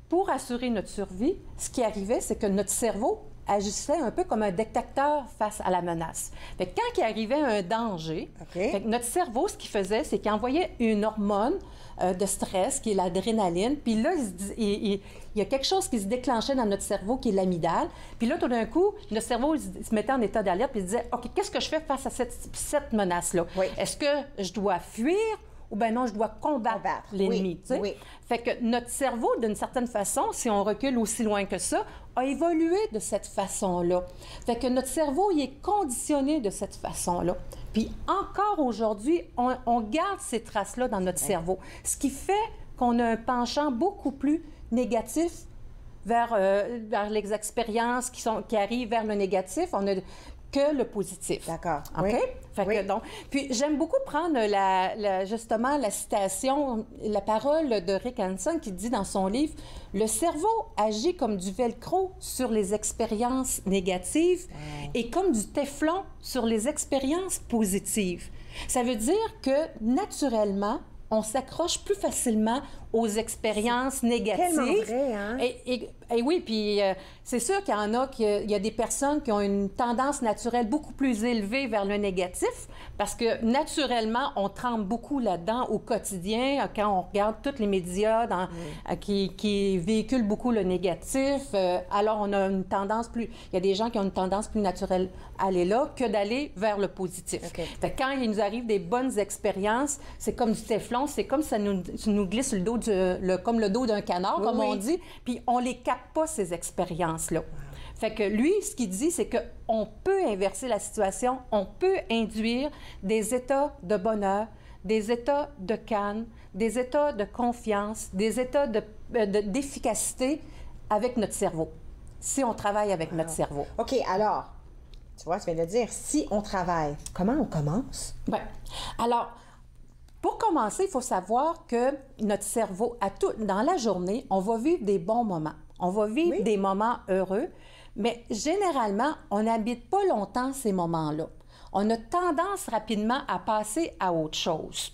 Speaker 13: pour assurer notre survie, ce qui arrivait, c'est que notre cerveau agissait un peu comme un détecteur face à la menace. Fait que quand il arrivait un danger, fait que notre cerveau, ce qu'il faisait, c'est qu'il envoyait une hormone de stress, qui est l'adrénaline. Puis là, il y a quelque chose qui se déclenchait dans notre cerveau, qui est l'amygdale. Puis là, tout d'un coup, notre cerveau se mettait en état d'alerte, puis il disait, OK, qu'est-ce que je fais face à cette menace-là? Est-ce que je dois fuir ou bien non, je dois combattre l'ennemi? Fait que notre cerveau, d'une certaine façon, si on recule aussi loin que ça, a évolué de cette façon-là. Fait que notre cerveau, il est conditionné de cette façon-là. Puis encore aujourd'hui, on garde ces traces-là dans notre cerveau. Ce qui fait qu'on a un penchant beaucoup plus négatif vers les expériences qui arrivent vers le négatif. On a que le positif.
Speaker 3: D'accord.
Speaker 13: OK?
Speaker 3: Oui.
Speaker 13: Fait que, donc, puis j'aime beaucoup prendre justement la citation, la parole de Rick Hanson qui dit dans son livre « Le cerveau agit comme du velcro sur les expériences négatives et comme du téflon sur les expériences positives. » Ça veut dire que, naturellement, on s'accroche plus facilement aux expériences négatives.
Speaker 3: Tellement vrai, hein?
Speaker 13: Et oui, puis c'est sûr qu'il y en a, qu'il y a des personnes qui ont une tendance naturelle beaucoup plus élevée vers le négatif, parce que naturellement, on trempe beaucoup là-dedans au quotidien, quand on regarde tous les médias qui véhiculent beaucoup le négatif. Alors, on a une tendance plus... Il y a des gens qui ont une tendance plus naturelle à aller là que d'aller vers le positif. Fait que quand il nous arrive des bonnes expériences, c'est comme du téflon, c'est comme ça nous glisse le dos comme le dos d'un canard, comme on dit, puis on les capte pas, ces expériences-là. Fait que lui, ce qu'il dit, c'est qu'on peut inverser la situation, on peut induire des états de bonheur, des états de calme, des états de confiance, des états d'efficacité avec notre cerveau, si on travaille avec notre cerveau.
Speaker 3: OK, alors, tu vois, tu viens de le dire, si on travaille, comment on commence?
Speaker 13: Bien, alors... Pour commencer, il faut savoir que notre cerveau, dans la journée, on va vivre des bons moments. On va vivre des moments heureux, mais généralement, on n'habite pas longtemps ces moments-là. On a tendance rapidement à passer à autre chose.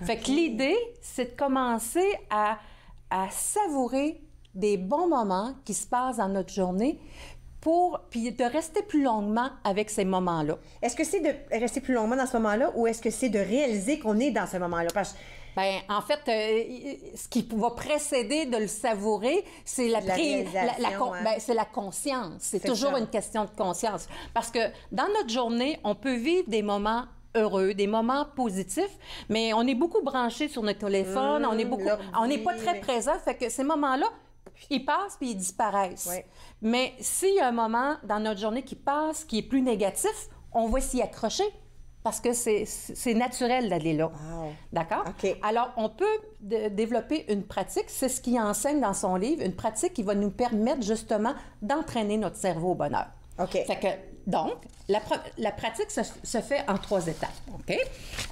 Speaker 13: Fait que l'idée, c'est de commencer à savourer des bons moments qui se passent dans notre journée, puis de rester plus longuement avec ces moments-là.
Speaker 3: Est-ce que c'est de rester plus longuement dans ce moment-là ou est-ce que c'est de réaliser qu'on est dans ce moment-là?
Speaker 13: Bien, en fait, ce qui va précéder de le savourer, c'est c'est la conscience. C'est toujours une question de conscience. Parce que dans notre journée, on peut vivre des moments heureux, des moments positifs, mais on est beaucoup branché sur notre téléphone, on n'est pas très présent, fait que ces moments-là, ils passent puis ils disparaissent. Mais s'il y a un moment dans notre journée qui passe, qui est plus négatif, on va s'y accrocher parce que c'est naturel d'aller là. D'accord? Alors, on peut développer une pratique, c'est ce qu'il enseigne dans son livre, une pratique qui va nous permettre justement d'entraîner notre cerveau au bonheur. Fait que, donc, la pratique se fait en 3 étapes. OK?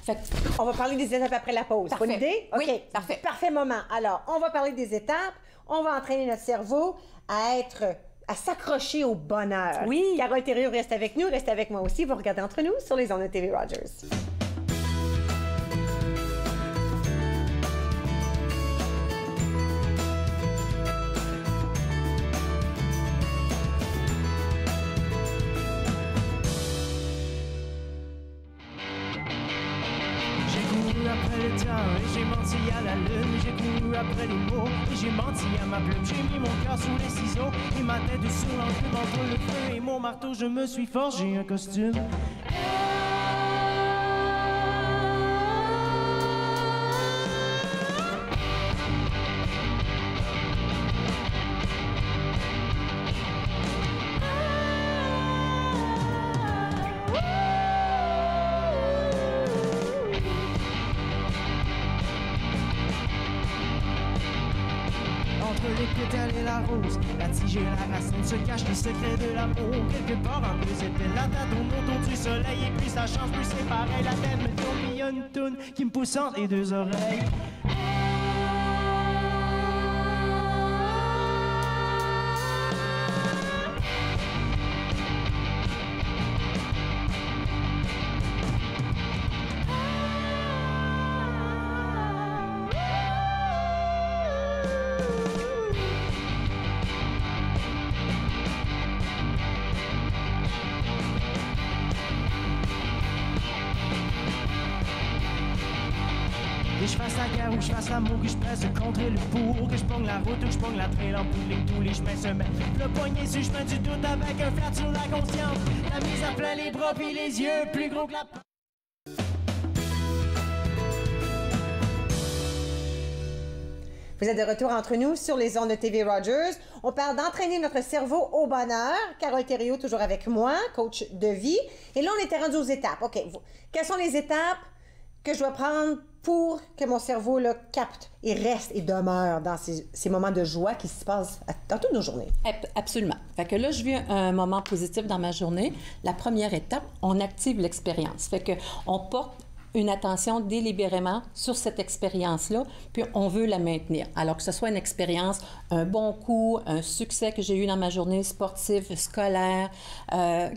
Speaker 3: Fait que, on va parler des étapes après la pause. Bonne idée? OK.
Speaker 13: Oui, parfait.
Speaker 3: Parfait moment. Alors, on va parler des étapes. On va entraîner notre cerveau à s'accrocher au bonheur.
Speaker 13: Oui.
Speaker 3: Carole Thériault reste avec nous, reste avec moi aussi. Vous regardez Entre nous sur les ondes de TV Rogers.
Speaker 10: Après le temps et j'ai menti à la lune, j'ai couru après les mots et j'ai menti à ma plume, j'ai mis mon cœur sous les ciseaux et ma tête sur l'enclume entre le feu et mon marteau, je me suis forgé un costume. La tige et la racine se cachent les secrets de l'amour. Quelque part en plus c'était la date au autour du soleil. Et puis ça change plus, c'est pareil. La tête me tourne, il y a une toune qui me pousse entre les 2 oreilles. la guerre ou que je fasse l'amour, que je presse contre le pour, que je pogne la route ou que je pogne la trail en bowling, tous les chemins se mettent. Le poignet sur le chemin du doute avec un flat sur la conscience. La mise à plat les bras puis les yeux plus gros que la...
Speaker 3: Vous êtes de retour entre nous sur les ondes de TV Rogers. On parle d'entraîner notre cerveau au bonheur. Carole Thériault, toujours avec moi, coach de vie. Et là, on était rendu aux étapes. OK, quelles sont les étapes que je dois prendre pour que mon cerveau là, capte et reste et demeure dans ces moments de joie qui se passent dans toutes nos journées?
Speaker 13: Absolument. Fait que là, je vis un moment positif dans ma journée. La première étape, on active l'expérience. Fait que on porte une attention délibérément sur cette expérience-là, puis on veut la maintenir. Alors que ce soit une expérience, un bon coup, un succès que j'ai eu dans ma journée sportive, scolaire,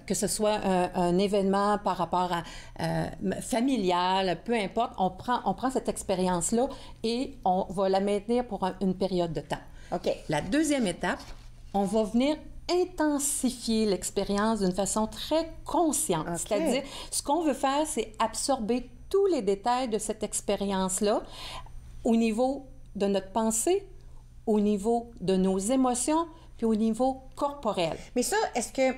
Speaker 13: que ce soit un événement par rapport à familial, peu importe, on prend cette expérience-là et on va la maintenir pour une période de temps.
Speaker 3: OK.
Speaker 13: La deuxième étape, on va venir intensifier l'expérience d'une façon très consciente. Okay. C'est-à-dire, ce qu'on veut faire, c'est absorber tous les détails de cette expérience-là au niveau de notre pensée, au niveau de nos émotions, puis au niveau corporel.
Speaker 3: Mais ça, est-ce que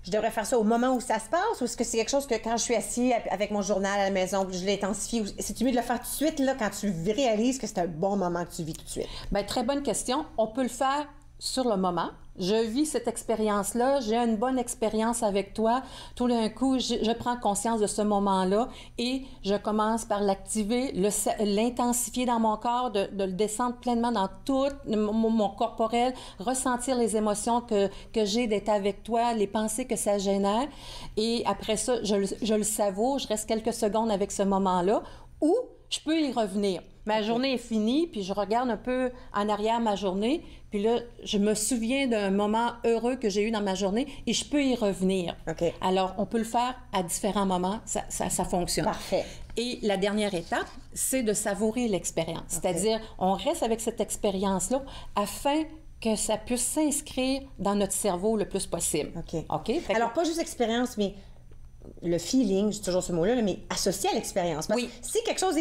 Speaker 3: je devrais faire ça au moment où ça se passe ou est-ce que c'est quelque chose que quand je suis assis avec mon journal à la maison, je l'intensifie? C'est-tu mieux de le faire tout de suite là, quand tu réalises que c'est un bon moment que tu vis tout de suite?
Speaker 13: Bien, très bonne question. On peut le faire sur le moment. Je vis cette expérience-là, j'ai une bonne expérience avec toi. Tout d'un coup, je prends conscience de ce moment-là et je commence par l'activer, l'intensifier dans mon corps, de le descendre pleinement dans tout mon corporel, ressentir les émotions que j'ai d'être avec toi, les pensées que ça génère. Et après ça, je le savoure, je reste quelques secondes avec ce moment-là ou je peux y revenir. Ma journée est finie, puis je regarde un peu en arrière ma journée, puis là, je me souviens d'un moment heureux que j'ai eu dans ma journée et je peux y revenir.
Speaker 3: Okay.
Speaker 13: Alors, on peut le faire à différents moments, ça fonctionne.
Speaker 3: Parfait.
Speaker 13: Et la dernière étape, c'est de savourer l'expérience. Okay. C'est-à-dire, on reste avec cette expérience-là afin que ça puisse s'inscrire dans notre cerveau le plus possible.
Speaker 3: OK.
Speaker 13: OK?
Speaker 3: Alors, pas juste expérience, mais le feeling, j'ai toujours ce mot-là, mais associé à l'expérience. Parce que si quelque chose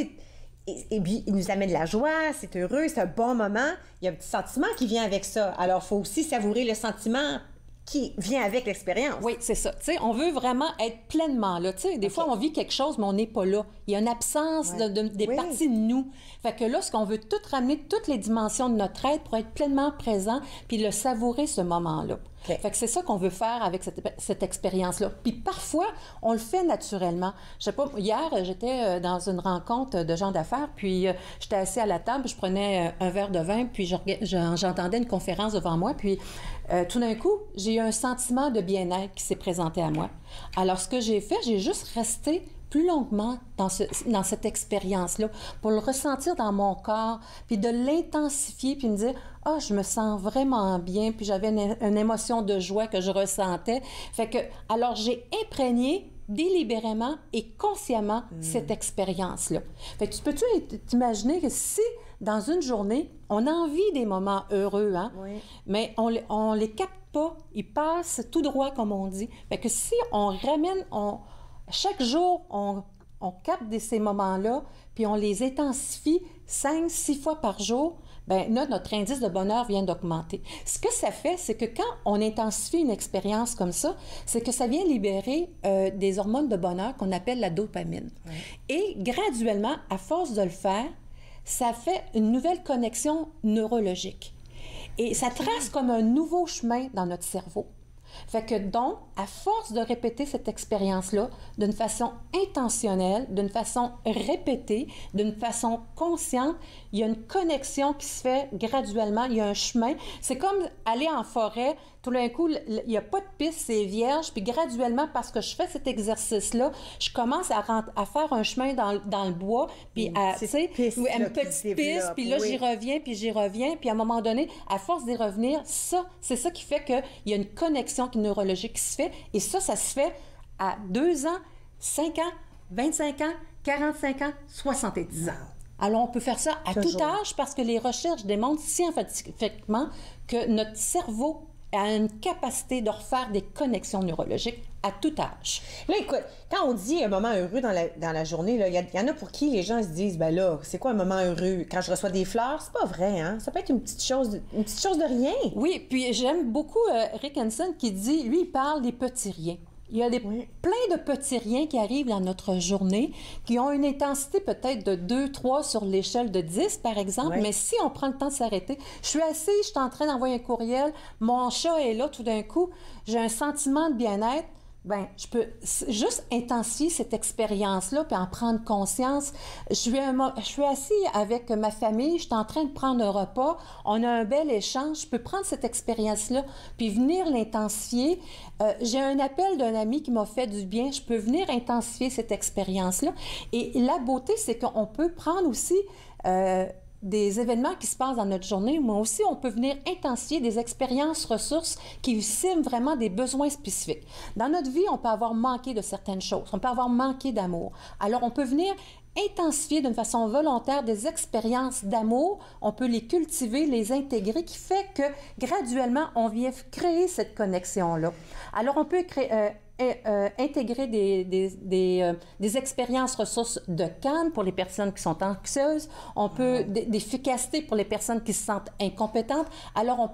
Speaker 3: il nous amène de la joie, c'est heureux, c'est un bon moment, il y a un petit sentiment qui vient avec ça. Alors, il faut aussi savourer le sentiment qui vient avec l'expérience.
Speaker 13: Oui, c'est ça. Tu sais, on veut vraiment être pleinement là. Tu sais, des fois, on vit quelque chose, mais on n'est pas là. Il y a une absence des parties de nous. Fait que là, ce qu'on veut tout ramener, toutes les dimensions de notre être pour être pleinement présent puis le savourer, ce moment-là. Okay. Fait que c'est ça qu'on veut faire avec cette expérience-là. Puis parfois, on le fait naturellement. Je sais pas, hier, j'étais dans une rencontre de gens d'affaires, puis j'étais assis à la table, je prenais un verre de vin, puis j'entendais une conférence devant moi, puis tout d'un coup, j'ai eu un sentiment de bien-être qui s'est présenté à moi. Alors, ce que j'ai fait, j'ai juste resté plus longuement dans cette expérience-là, pour le ressentir dans mon corps, puis de l'intensifier, puis me dire « Ah, je me sens vraiment bien », puis j'avais une émotion de joie que je ressentais. Fait que, alors, j'ai imprégné délibérément et consciemment cette expérience-là. Fait que tu peux-tu t'imaginer que si, dans une journée, on en vit des moments heureux, hein? Oui. Mais on les capte pas, ils passent tout droit, comme on dit. Fait que si on ramène... Chaque jour, on capte ces moments-là, puis on les intensifie 5-6 fois par jour, bien là, notre indice de bonheur vient d'augmenter. Ce que ça fait, c'est que quand on intensifie une expérience comme ça, c'est que ça vient libérer des hormones de bonheur qu'on appelle la dopamine. Oui. Et graduellement, à force de le faire, ça fait une nouvelle connexion neurologique. Et ça trace comme un nouveau chemin dans notre cerveau. Fait que donc, à force de répéter cette expérience-là d'une façon intentionnelle, d'une façon répétée, d'une façon consciente, il y a une connexion qui se fait graduellement, il y a un chemin. C'est comme aller en forêt, tout d'un coup, il n'y a pas de piste, c'est vierge, puis graduellement, parce que je fais cet exercice-là, je commence à faire un chemin dans le bois, puis une petite piste, puis là, j'y reviens, puis à un moment donné, à force d'y revenir, c'est ça qui fait qu'il y a une connexion neurologique qui se fait, et ça se fait à 2 ans, 5 ans, 25 ans, 45 ans, 70 ans. Alors, on peut faire ça à tout âge parce que les recherches démontrent scientifiquement que notre cerveau a une capacité de refaire des connexions neurologiques à tout âge.
Speaker 3: Là, écoute, quand on dit un moment heureux dans la journée, il y en a pour qui les gens se disent, ben là, c'est quoi un moment heureux? Quand je reçois des fleurs, c'est pas vrai, hein? Ça peut être une petite chose de rien.
Speaker 13: Oui, puis j'aime beaucoup Rick Hanson qui dit, lui, il parle des petits riens. Il y a plein de petits riens qui arrivent dans notre journée, qui ont une intensité peut-être de 2, 3 sur l'échelle de 10, par exemple. Mais si on prend le temps de s'arrêter, je suis assise, je suis en train d'envoyer un courriel, mon chat est là, tout d'un coup, j'ai un sentiment de bien-être. Bien, je peux juste intensifier cette expérience-là puis en prendre conscience. Je suis assis avec ma famille, je suis en train de prendre un repas, on a un bel échange, je peux prendre cette expérience-là puis venir l'intensifier. J'ai un appel d'un ami qui m'a fait du bien, je peux venir intensifier cette expérience-là. Et la beauté, c'est qu'on peut prendre aussi des événements qui se passent dans notre journée, mais aussi on peut venir intensifier des expériences ressources qui ciblent vraiment des besoins spécifiques. Dans notre vie, on peut avoir manqué de certaines choses, on peut avoir manqué d'amour. Alors, on peut venir intensifier d'une façon volontaire des expériences d'amour, on peut les cultiver, les intégrer, qui fait que graduellement, on vient créer cette connexion-là. Alors, on peut intégrer des expériences ressources de calme pour les personnes qui sont anxieuses, on peut d'efficacité pour les personnes qui se sentent incompétentes. Alors,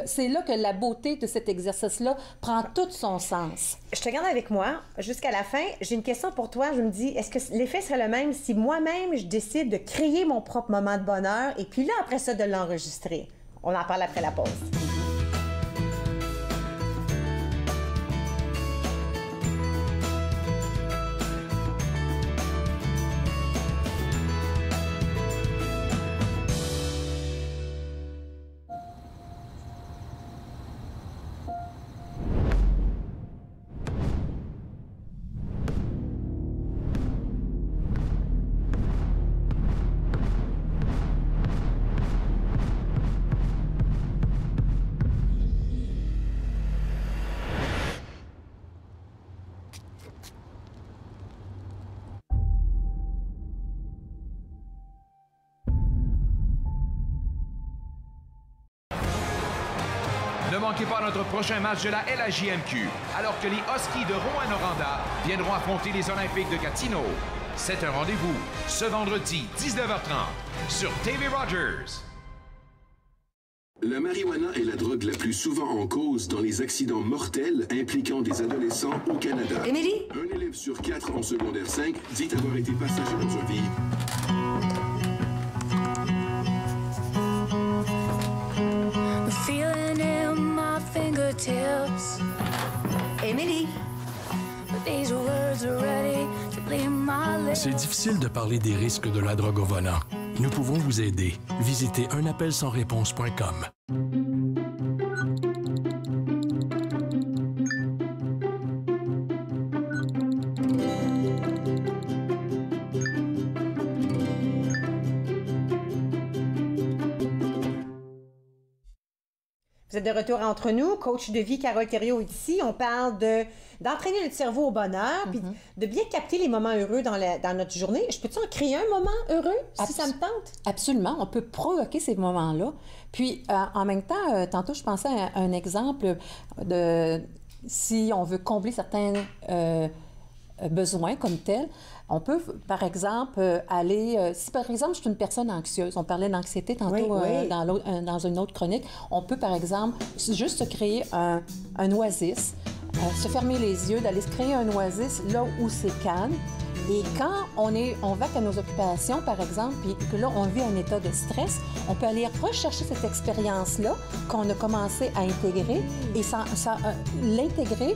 Speaker 13: c'est là que la beauté de cet exercice-là prend tout son sens.
Speaker 3: Je te garde avec moi jusqu'à la fin. J'ai une question pour toi. Je me dis, est-ce que l'effet serait le même si moi-même, je décide de créer mon propre moment de bonheur et puis là, après ça, de l'enregistrer? On en parle après la pause.
Speaker 2: Ne manquez pas notre prochain match de la LHJMQ, alors que les Huskies de Rouyn-Noranda viendront affronter les Olympiques de Gatineau. C'est un rendez-vous ce vendredi 19h30 sur TV Rogers.
Speaker 14: La marijuana est la drogue la plus souvent en cause dans les accidents mortels impliquant des adolescents au Canada.
Speaker 15: Émilie?
Speaker 14: Un élève sur 4 en secondaire 5 dit avoir été passager dans un véhicule.
Speaker 15: Émilie?
Speaker 16: C'est difficile de parler des risques de la drogue au volant. Nous pouvons vous aider. Visitez unappelsansréponse.com.
Speaker 3: Vous êtes de retour entre nous. Coach de vie, Carole Thériault est ici. On parle d'entraîner notre cerveau au bonheur, puis de bien capter les moments heureux dans notre journée. Je peux-tu en créer un moment heureux, si ça me tente?
Speaker 13: Absolument. On peut provoquer ces moments-là. Puis, en même temps, tantôt, je pensais à un exemple de si on veut combler certains besoins comme tel. On peut, par exemple, aller... si, par exemple, je suis une personne anxieuse, on parlait d'anxiété tantôt dans une autre chronique, on peut, par exemple, juste se créer un oasis, se fermer les yeux, d'aller se créer un oasis là où c'est calme. Et quand on va à nos occupations, par exemple, puis que là, on vit un état de stress, on peut aller rechercher cette expérience-là qu'on a commencé à intégrer et l'intégrer.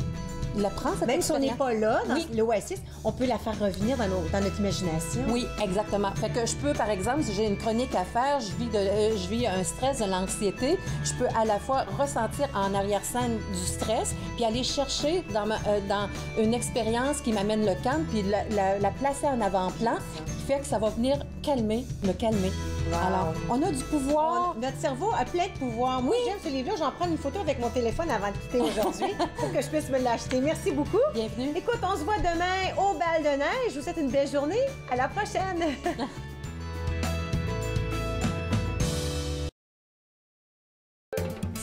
Speaker 3: Même si on n'est pas là, dans l'oasis, on peut la faire revenir dans notre imagination.
Speaker 13: Oui, exactement. Fait que je peux, par exemple, si j'ai une chronique à faire, je vis un stress, de l'anxiété, je peux à la fois ressentir en arrière-scène du stress, puis aller chercher dans une expérience qui m'amène le calme, puis la placer en avant-plan, qui fait que ça va venir me calmer.
Speaker 3: Wow.
Speaker 13: Alors, on a du pouvoir.
Speaker 3: Notre cerveau a plein de pouvoir. Moi, j'aime ce livre-là. J'en prends une photo avec mon téléphone avant de quitter aujourd'hui pour que je puisse me l'acheter. Merci beaucoup.
Speaker 13: Bienvenue.
Speaker 3: Écoute, on se voit demain au bal de neige. Je vous souhaite une belle journée. À la prochaine.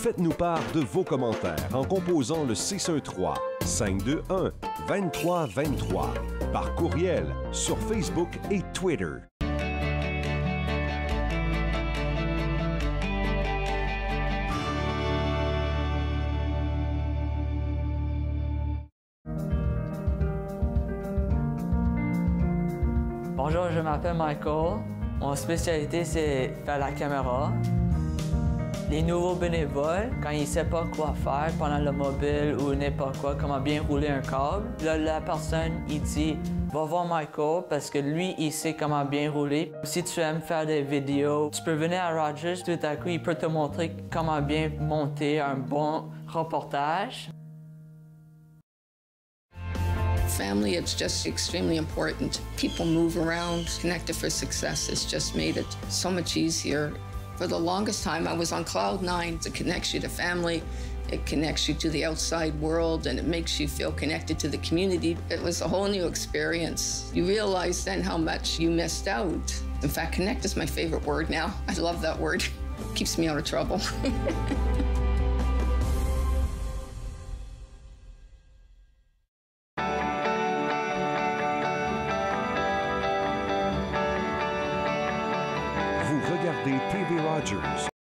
Speaker 15: Faites-nous part de vos commentaires en composant le 613-521-2323 par courriel sur Facebook et Twitter.
Speaker 17: Bonjour, je m'appelle Michael. Mon spécialité, c'est faire la caméra. Les nouveaux bénévoles, quand ils ne savent pas quoi faire pendant le mobile ou n'importe quoi, comment bien rouler un câble, là, la personne, il dit « Va voir Michael parce que lui, il sait comment bien rouler. Si tu aimes faire des vidéos, tu peux venir à Rogers, tout à coup, il peut te montrer comment bien monter un bon reportage. »
Speaker 6: Family, it's just extremely important. People move around, connected for success. It's just made it so much easier. For the longest time, I was on cloud nine. It connects you to family, it connects you to the outside world, and it makes you feel connected to the community. It was a whole new experience. You realize then how much you missed out. In fact, connect is my favorite word now. I love that word. It keeps me out of trouble.
Speaker 15: Vous regardez TV Rogers.